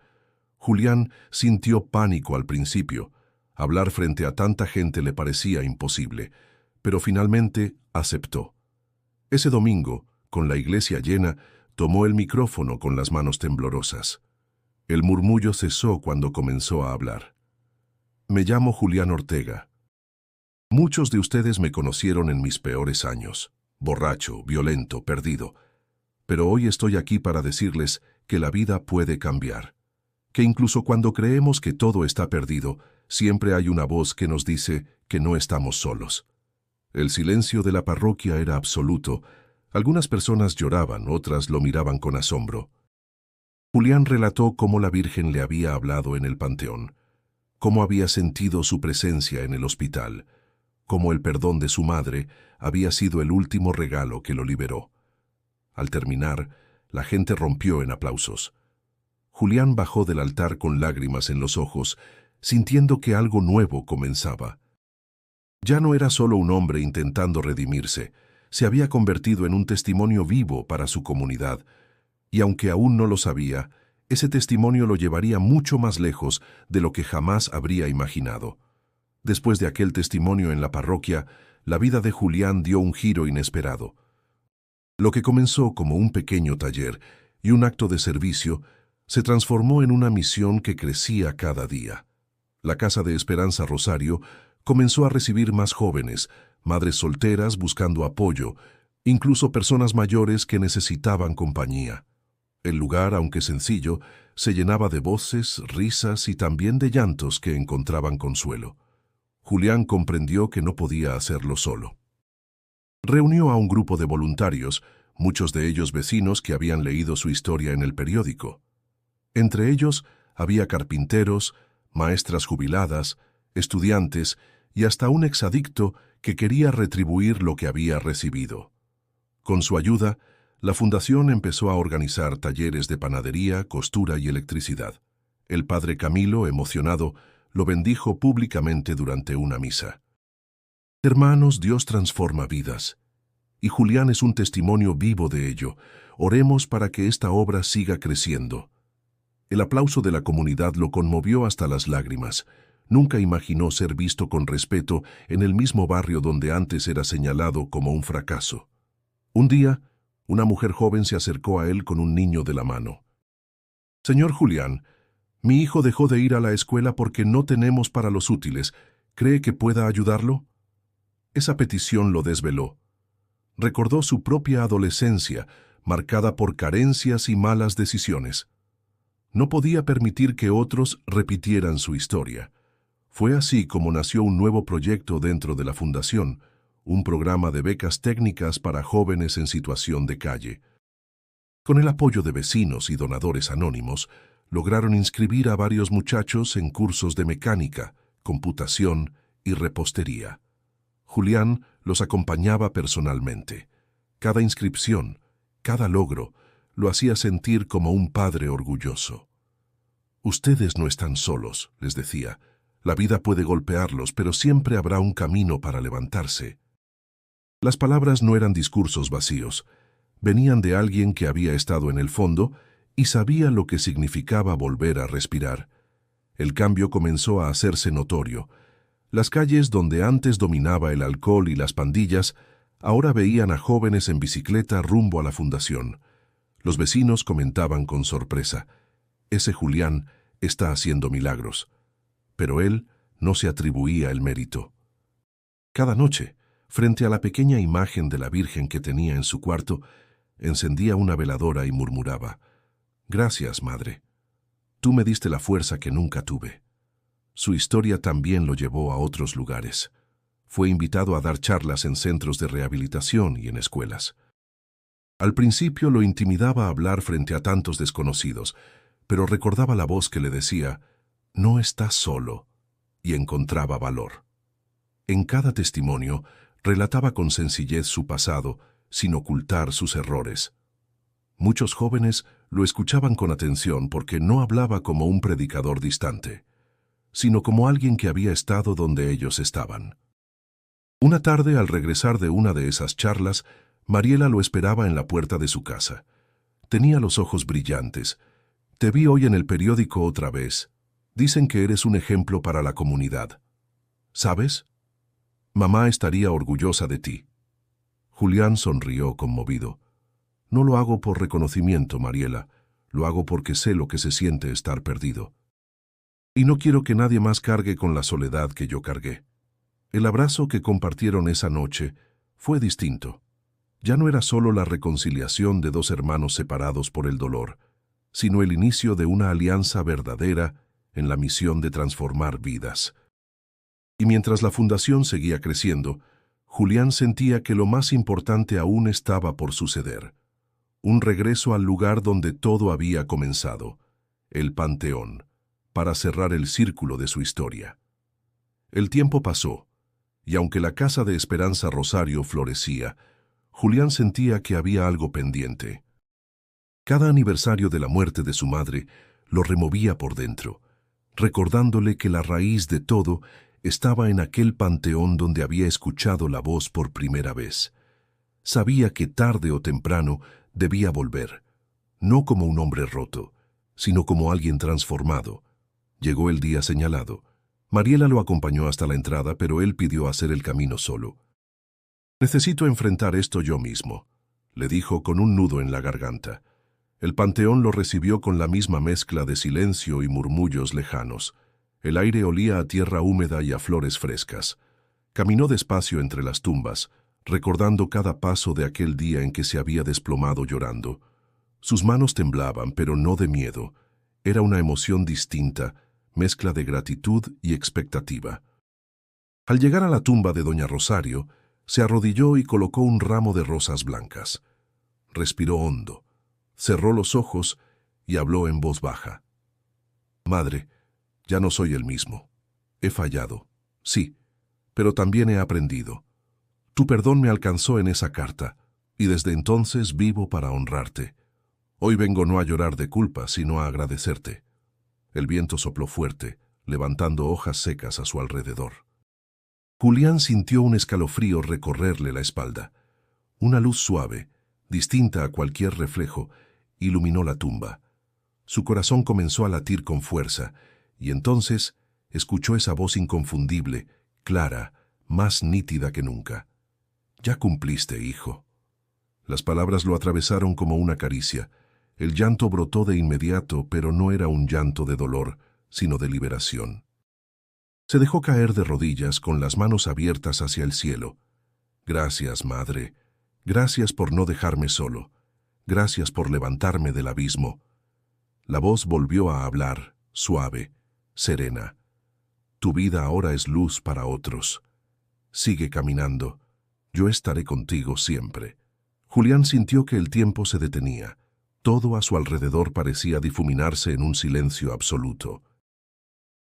A: Julián sintió pánico al principio. Hablar frente a tanta gente le parecía imposible, pero finalmente aceptó. Ese domingo, con la iglesia llena, tomó el micrófono con las manos temblorosas. El murmullo cesó cuando comenzó a hablar. «Me llamo Julián Ortega. Muchos de ustedes me conocieron en mis peores años, borracho, violento, perdido. Pero hoy estoy aquí para decirles que la vida puede cambiar, que incluso cuando creemos que todo está perdido, siempre hay una voz que nos dice que no estamos solos». El silencio de la parroquia era absoluto. Algunas personas lloraban, otras lo miraban con asombro. Julián relató cómo la Virgen le había hablado en el panteón, cómo había sentido su presencia en el hospital, cómo el perdón de su madre había sido el último regalo que lo liberó. Al terminar, la gente rompió en aplausos. Julián bajó del altar con lágrimas en los ojos, sintiendo que algo nuevo comenzaba. Ya no era solo un hombre intentando redimirse, se había convertido en un testimonio vivo para su comunidad, y aunque aún no lo sabía, ese testimonio lo llevaría mucho más lejos de lo que jamás habría imaginado. Después de aquel testimonio en la parroquia, la vida de Julián dio un giro inesperado. Lo que comenzó como un pequeño taller y un acto de servicio se transformó en una misión que crecía cada día. La Casa de Esperanza Rosario comenzó a recibir más jóvenes, madres solteras buscando apoyo, incluso personas mayores que necesitaban compañía. El lugar, aunque sencillo, se llenaba de voces, risas y también de llantos que encontraban consuelo. Julián comprendió que no podía hacerlo solo. Reunió a un grupo de voluntarios, muchos de ellos vecinos que habían leído su historia en el periódico. Entre ellos había carpinteros, maestras jubiladas, estudiantes y hasta un exadicto que quería retribuir lo que había recibido. Con su ayuda, la fundación empezó a organizar talleres de panadería, costura y electricidad. El padre Camilo, emocionado, lo bendijo públicamente durante una misa. Hermanos, Dios transforma vidas, y Julián es un testimonio vivo de ello. Oremos para que esta obra siga creciendo. El aplauso de la comunidad lo conmovió hasta las lágrimas. Nunca imaginó ser visto con respeto en el mismo barrio donde antes era señalado como un fracaso. Un día, una mujer joven se acercó a él con un niño de la mano. «Señor Julián, mi hijo dejó de ir a la escuela porque no tenemos para los útiles. ¿Cree que pueda ayudarlo? Esa petición lo desveló. Recordó su propia adolescencia, marcada por carencias y malas decisiones. No podía permitir que otros repitieran su historia. Fue así como nació un nuevo proyecto dentro de la Fundación, un programa de becas técnicas para jóvenes en situación de calle. Con el apoyo de vecinos y donadores anónimos, lograron inscribir a varios muchachos en cursos de mecánica, computación y repostería. Julián los acompañaba personalmente. Cada inscripción, cada logro, lo hacía sentir como un padre orgulloso. Ustedes no están solos, les decía. La vida puede golpearlos, pero siempre habrá un camino para levantarse. Las palabras no eran discursos vacíos. Venían de alguien que había estado en el fondo y sabía lo que significaba volver a respirar. El cambio comenzó a hacerse notorio. Las calles donde antes dominaba el alcohol y las pandillas, ahora veían a jóvenes en bicicleta rumbo a la fundación. Los vecinos comentaban con sorpresa: «Ese Julián está haciendo milagros». Pero él no se atribuía el mérito. Cada noche, frente a la pequeña imagen de la Virgen que tenía en su cuarto, encendía una veladora y murmuraba: «Gracias, Madre. Tú me diste la fuerza que nunca tuve». Su historia también lo llevó a otros lugares. Fue invitado a dar charlas en centros de rehabilitación y en escuelas. Al principio lo intimidaba hablar frente a tantos desconocidos, pero recordaba la voz que le decía: «No estás solo», y encontraba valor. En cada testimonio, relataba con sencillez su pasado, sin ocultar sus errores. Muchos jóvenes lo escuchaban con atención porque no hablaba como un predicador distante, sino como alguien que había estado donde ellos estaban. Una tarde, al regresar de una de esas charlas, Mariela lo esperaba en la puerta de su casa. Tenía los ojos brillantes. «Te vi hoy en el periódico otra vez. Dicen que eres un ejemplo para la comunidad. ¿Sabes? Mamá estaría orgullosa de ti». Julián sonrió conmovido. «No lo hago por reconocimiento, Mariela. Lo hago porque sé lo que se siente estar perdido. Y no quiero que nadie más cargue con la soledad que yo cargué». El abrazo que compartieron esa noche fue distinto. Ya no era solo la reconciliación de dos hermanos separados por el dolor, sino el inicio de una alianza verdadera en la misión de transformar vidas. Y mientras la fundación seguía creciendo, Julián sentía que lo más importante aún estaba por suceder. Un regreso al lugar donde todo había comenzado, el Panteón, para cerrar el círculo de su historia. El tiempo pasó, y aunque la casa de Esperanza Rosario florecía, Julián sentía que había algo pendiente. Cada aniversario de la muerte de su madre lo removía por dentro, recordándole que la raíz de todo estaba en aquel panteón donde había escuchado la voz por primera vez. Sabía que tarde o temprano debía volver, no como un hombre roto, sino como alguien transformado. Llegó el día señalado. Mariela lo acompañó hasta la entrada, pero él pidió hacer el camino solo. «Necesito enfrentar esto yo mismo», le dijo con un nudo en la garganta. El panteón lo recibió con la misma mezcla de silencio y murmullos lejanos. El aire olía a tierra húmeda y a flores frescas. Caminó despacio entre las tumbas, recordando cada paso de aquel día en que se había desplomado llorando. Sus manos temblaban, pero no de miedo. Era una emoción distinta, mezcla de gratitud y expectativa. Al llegar a la tumba de doña Rosario, se arrodilló y colocó un ramo de rosas blancas. Respiró hondo, cerró los ojos y habló en voz baja. «Madre, ya no soy el mismo. He fallado, sí, pero también he aprendido. Tu perdón me alcanzó en esa carta, y desde entonces vivo para honrarte. Hoy vengo no a llorar de culpa, sino a agradecerte». El viento sopló fuerte, levantando hojas secas a su alrededor. Julián sintió un escalofrío recorrerle la espalda. Una luz suave, distinta a cualquier reflejo, iluminó la tumba. Su corazón comenzó a latir con fuerza, y entonces escuchó esa voz inconfundible, clara, más nítida que nunca. «Ya cumpliste, hijo». Las palabras lo atravesaron como una caricia. El llanto brotó de inmediato, pero no era un llanto de dolor, sino de liberación. Se dejó caer de rodillas con las manos abiertas hacia el cielo. Gracias, madre. Gracias por no dejarme solo. Gracias por levantarme del abismo. La voz volvió a hablar, suave, serena. Tu vida ahora es luz para otros. Sigue caminando. Yo estaré contigo siempre. Julián sintió que el tiempo se detenía. Todo a su alrededor parecía difuminarse en un silencio absoluto.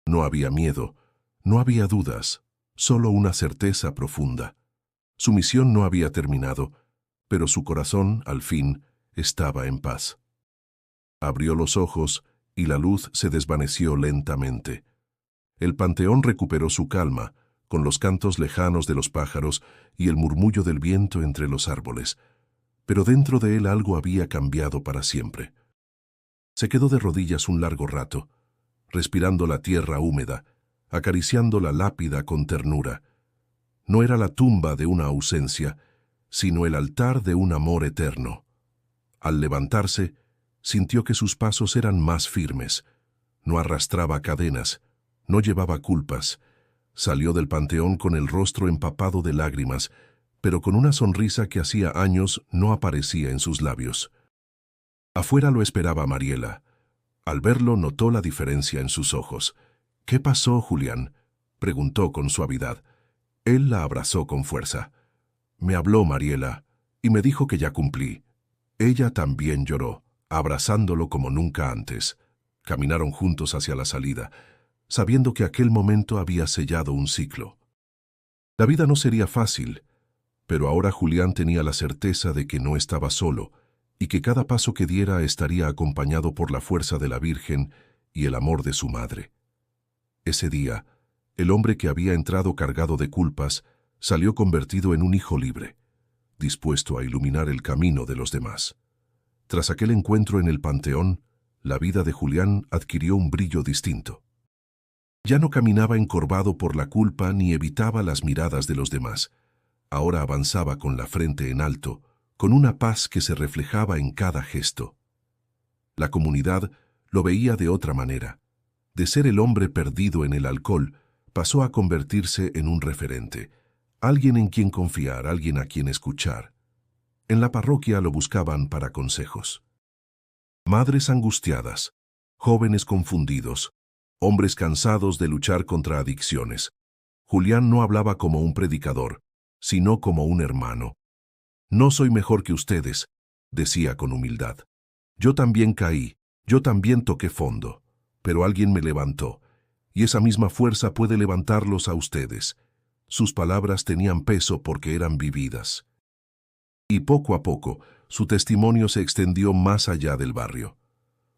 A: No había miedo, no había dudas, solo una certeza profunda. Su misión no había terminado, pero su corazón, al fin, estaba en paz. Abrió los ojos y la luz se desvaneció lentamente. El panteón recuperó su calma, con los cantos lejanos de los pájaros y el murmullo del viento entre los árboles. Pero dentro de él algo había cambiado para siempre. Se quedó de rodillas un largo rato, respirando la tierra húmeda, acariciando la lápida con ternura. No era la tumba de una ausencia, sino el altar de un amor eterno. Al levantarse, sintió que sus pasos eran más firmes. No arrastraba cadenas, no llevaba culpas. Salió del panteón con el rostro empapado de lágrimas, pero con una sonrisa que hacía años no aparecía en sus labios. Afuera lo esperaba Mariela. Al verlo notó la diferencia en sus ojos. «¿Qué pasó, Julián?», preguntó con suavidad. Él la abrazó con fuerza. «Me habló Mariela y me dijo que ya cumplí». Ella también lloró, abrazándolo como nunca antes. Caminaron juntos hacia la salida, sabiendo que aquel momento había sellado un ciclo. La vida no sería fácil, pero ahora Julián tenía la certeza de que no estaba solo y que cada paso que diera estaría acompañado por la fuerza de la Virgen y el amor de su madre. Ese día, el hombre que había entrado cargado de culpas salió convertido en un hijo libre, dispuesto a iluminar el camino de los demás. Tras aquel encuentro en el panteón, la vida de Julián adquirió un brillo distinto. Ya no caminaba encorvado por la culpa ni evitaba las miradas de los demás. Ahora avanzaba con la frente en alto, con una paz que se reflejaba en cada gesto. La comunidad lo veía de otra manera. De ser el hombre perdido en el alcohol, pasó a convertirse en un referente, alguien en quien confiar, alguien a quien escuchar. En la parroquia lo buscaban para consejos. Madres angustiadas, jóvenes confundidos, hombres cansados de luchar contra adicciones. Julián no hablaba como un predicador, sino como un hermano. «No soy mejor que ustedes», decía con humildad. «Yo también caí, yo también toqué fondo, pero alguien me levantó, y esa misma fuerza puede levantarlos a ustedes». Sus palabras tenían peso porque eran vividas. Y poco a poco, su testimonio se extendió más allá del barrio.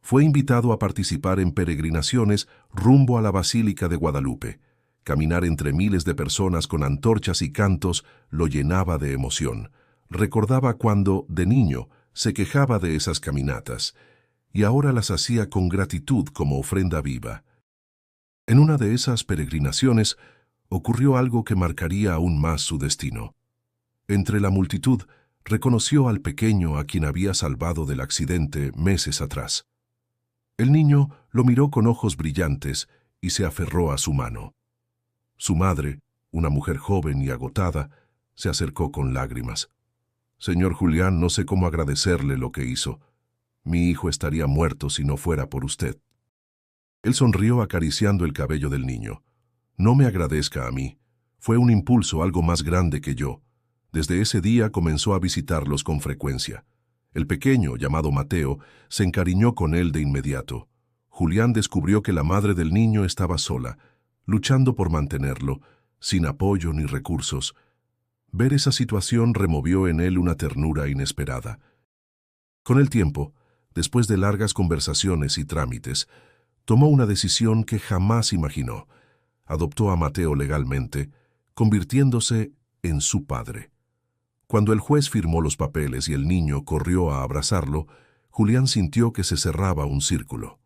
A: Fue invitado a participar en peregrinaciones rumbo a la Basílica de Guadalupe. Caminar entre miles de personas con antorchas y cantos lo llenaba de emoción. Recordaba cuando, de niño, se quejaba de esas caminatas, y ahora las hacía con gratitud como ofrenda viva. En una de esas peregrinaciones ocurrió algo que marcaría aún más su destino. Entre la multitud, reconoció al pequeño a quien había salvado del accidente meses atrás. El niño lo miró con ojos brillantes y se aferró a su mano. Su madre, una mujer joven y agotada, se acercó con lágrimas. «Señor Julián, no sé cómo agradecerle lo que hizo. Mi hijo estaría muerto si no fuera por usted». Él sonrió acariciando el cabello del niño. «No me agradezca a mí. Fue un impulso, algo más grande que yo». Desde ese día comenzó a visitarlos con frecuencia. El pequeño, llamado Mateo, se encariñó con él de inmediato. Julián descubrió que la madre del niño estaba sola, luchando por mantenerlo, sin apoyo ni recursos. Ver esa situación removió en él una ternura inesperada. Con el tiempo, después de largas conversaciones y trámites, tomó una decisión que jamás imaginó. Adoptó a Mateo legalmente, convirtiéndose en su padre. Cuando el juez firmó los papeles y el niño corrió a abrazarlo, Julián sintió que se cerraba un círculo.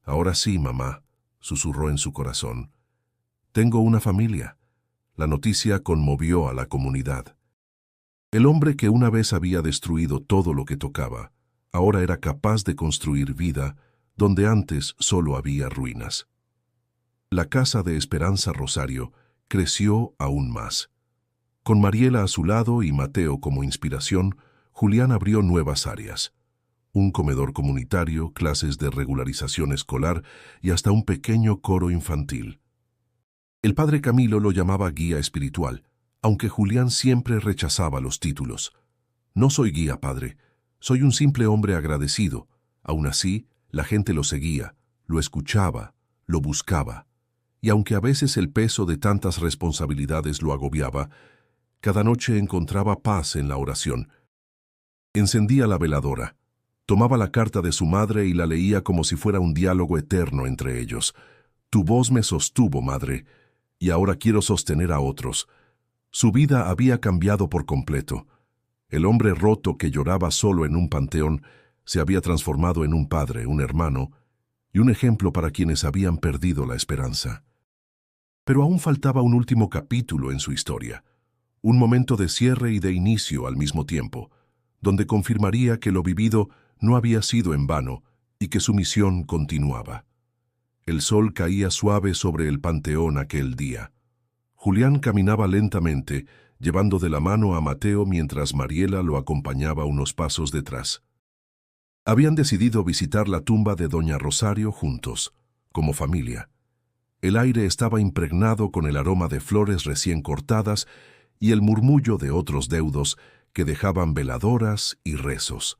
A: «Ahora sí, mamá», susurró en su corazón. «Tengo una familia». La noticia conmovió a la comunidad. El hombre que una vez había destruido todo lo que tocaba, ahora era capaz de construir vida donde antes solo había ruinas. La casa de Esperanza Rosario creció aún más. Con Mariela a su lado y Mateo como inspiración, Julián abrió nuevas áreas. Un comedor comunitario, clases de regularización escolar y hasta un pequeño coro infantil. El padre Camilo lo llamaba guía espiritual, aunque Julián siempre rechazaba los títulos. No soy guía, padre. Soy un simple hombre agradecido. Aún así, la gente lo seguía, lo escuchaba, lo buscaba. Y aunque a veces el peso de tantas responsabilidades lo agobiaba, cada noche encontraba paz en la oración. Encendía la veladora, tomaba la carta de su madre y la leía como si fuera un diálogo eterno entre ellos. Tu voz me sostuvo, madre, y ahora quiero sostener a otros. Su vida había cambiado por completo. El hombre roto que lloraba solo en un panteón se había transformado en un padre, un hermano y un ejemplo para quienes habían perdido la esperanza. Pero aún faltaba un último capítulo en su historia, un momento de cierre y de inicio al mismo tiempo, donde confirmaría que lo vivido no había sido en vano y que su misión continuaba. El sol caía suave sobre el panteón aquel día. Julián caminaba lentamente, llevando de la mano a Mateo mientras Mariela lo acompañaba unos pasos detrás. Habían decidido visitar la tumba de doña Rosario juntos, como familia. El aire estaba impregnado con el aroma de flores recién cortadas y el murmullo de otros deudos que dejaban veladoras y rezos.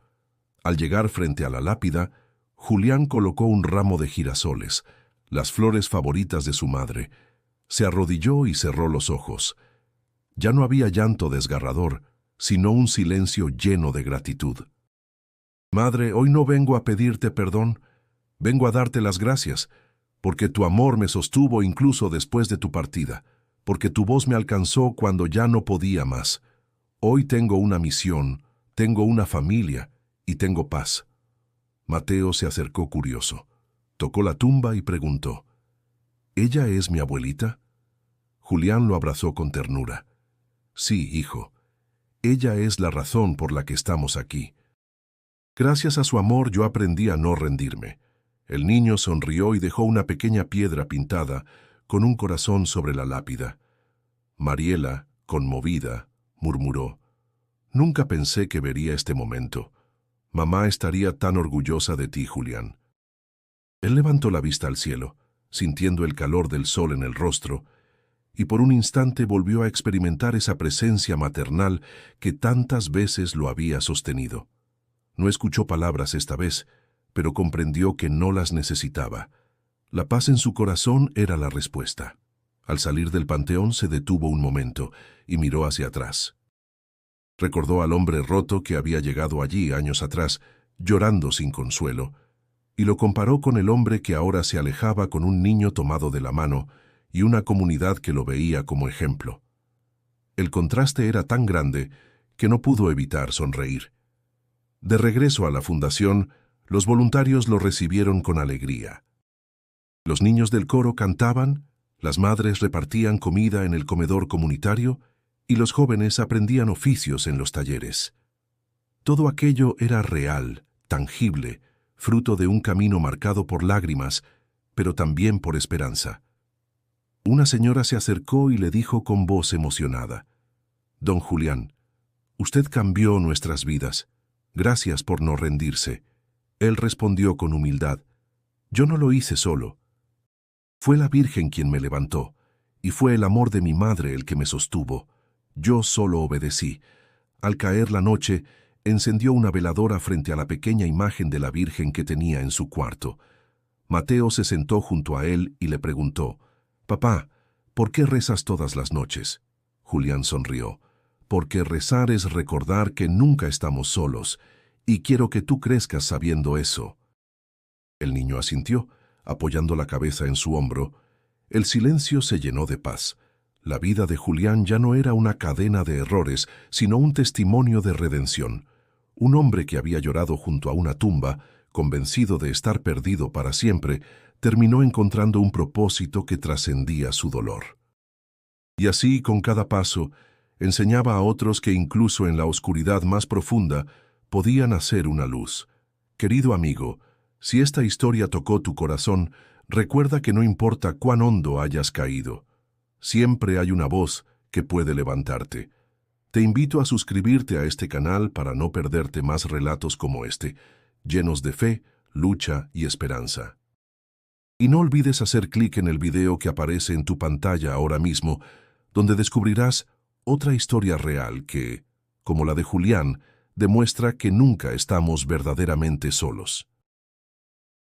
A: Al llegar frente a la lápida, Julián colocó un ramo de girasoles, las flores favoritas de su madre. Se arrodilló y cerró los ojos. Ya no había llanto desgarrador, sino un silencio lleno de gratitud. Madre, hoy no vengo a pedirte perdón, vengo a darte las gracias, porque tu amor me sostuvo incluso después de tu partida, porque tu voz me alcanzó cuando ya no podía más. Hoy tengo una misión, tengo una familia y tengo paz. Mateo se acercó curioso, tocó la tumba y preguntó, ¿ella es mi abuelita? Julián lo abrazó con ternura. Sí, hijo, ella es la razón por la que estamos aquí. Gracias a su amor yo aprendí a no rendirme. El niño sonrió y dejó una pequeña piedra pintada con un corazón sobre la lápida. Mariela, conmovida, murmuró, nunca pensé que vería este momento. Mamá estaría tan orgullosa de ti, Julián. Él levantó la vista al cielo, sintiendo el calor del sol en el rostro, y por un instante volvió a experimentar esa presencia maternal que tantas veces lo había sostenido. No escuchó palabras esta vez, pero comprendió que no las necesitaba. La paz en su corazón era la respuesta. Al salir del panteón se detuvo un momento y miró hacia atrás. Recordó al hombre roto que había llegado allí años atrás, llorando sin consuelo, y lo comparó con el hombre que ahora se alejaba con un niño tomado de la mano y una comunidad que lo veía como ejemplo. El contraste era tan grande que no pudo evitar sonreír. De regreso a la fundación, los voluntarios lo recibieron con alegría. Los niños del coro cantaban, las madres repartían comida en el comedor comunitario y los jóvenes aprendían oficios en los talleres. Todo aquello era real, tangible, fruto de un camino marcado por lágrimas, pero también por esperanza. Una señora se acercó y le dijo con voz emocionada, «Don Julián, usted cambió nuestras vidas. Gracias por no rendirse». Él respondió con humildad, «Yo no lo hice solo. Fue la Virgen quien me levantó, y fue el amor de mi madre el que me sostuvo. Yo solo obedecí. Al caer la noche, encendió una veladora frente a la pequeña imagen de la Virgen que tenía en su cuarto. Mateo se sentó junto a él y le preguntó, «Papá, ¿por qué rezas todas las noches?» Julián sonrió, «Porque rezar es recordar que nunca estamos solos, y quiero que tú crezcas sabiendo eso». El niño asintió, apoyando la cabeza en su hombro. El silencio se llenó de paz. La vida de Julián ya no era una cadena de errores, sino un testimonio de redención. Un hombre que había llorado junto a una tumba, convencido de estar perdido para siempre, terminó encontrando un propósito que trascendía su dolor. Y así, con cada paso, enseñaba a otros que incluso en la oscuridad más profunda podían hacer una luz. Querido amigo, si esta historia tocó tu corazón, Recuerda que no importa cuán hondo hayas caído, siempre hay una voz que puede levantarte. Te invito a suscribirte a este canal para no perderte más relatos como este, llenos de fe, lucha y esperanza. Y no olvides hacer clic en el video que aparece en tu pantalla ahora mismo, donde descubrirás otra historia real que, como la de Julián, demuestra que nunca estamos verdaderamente solos.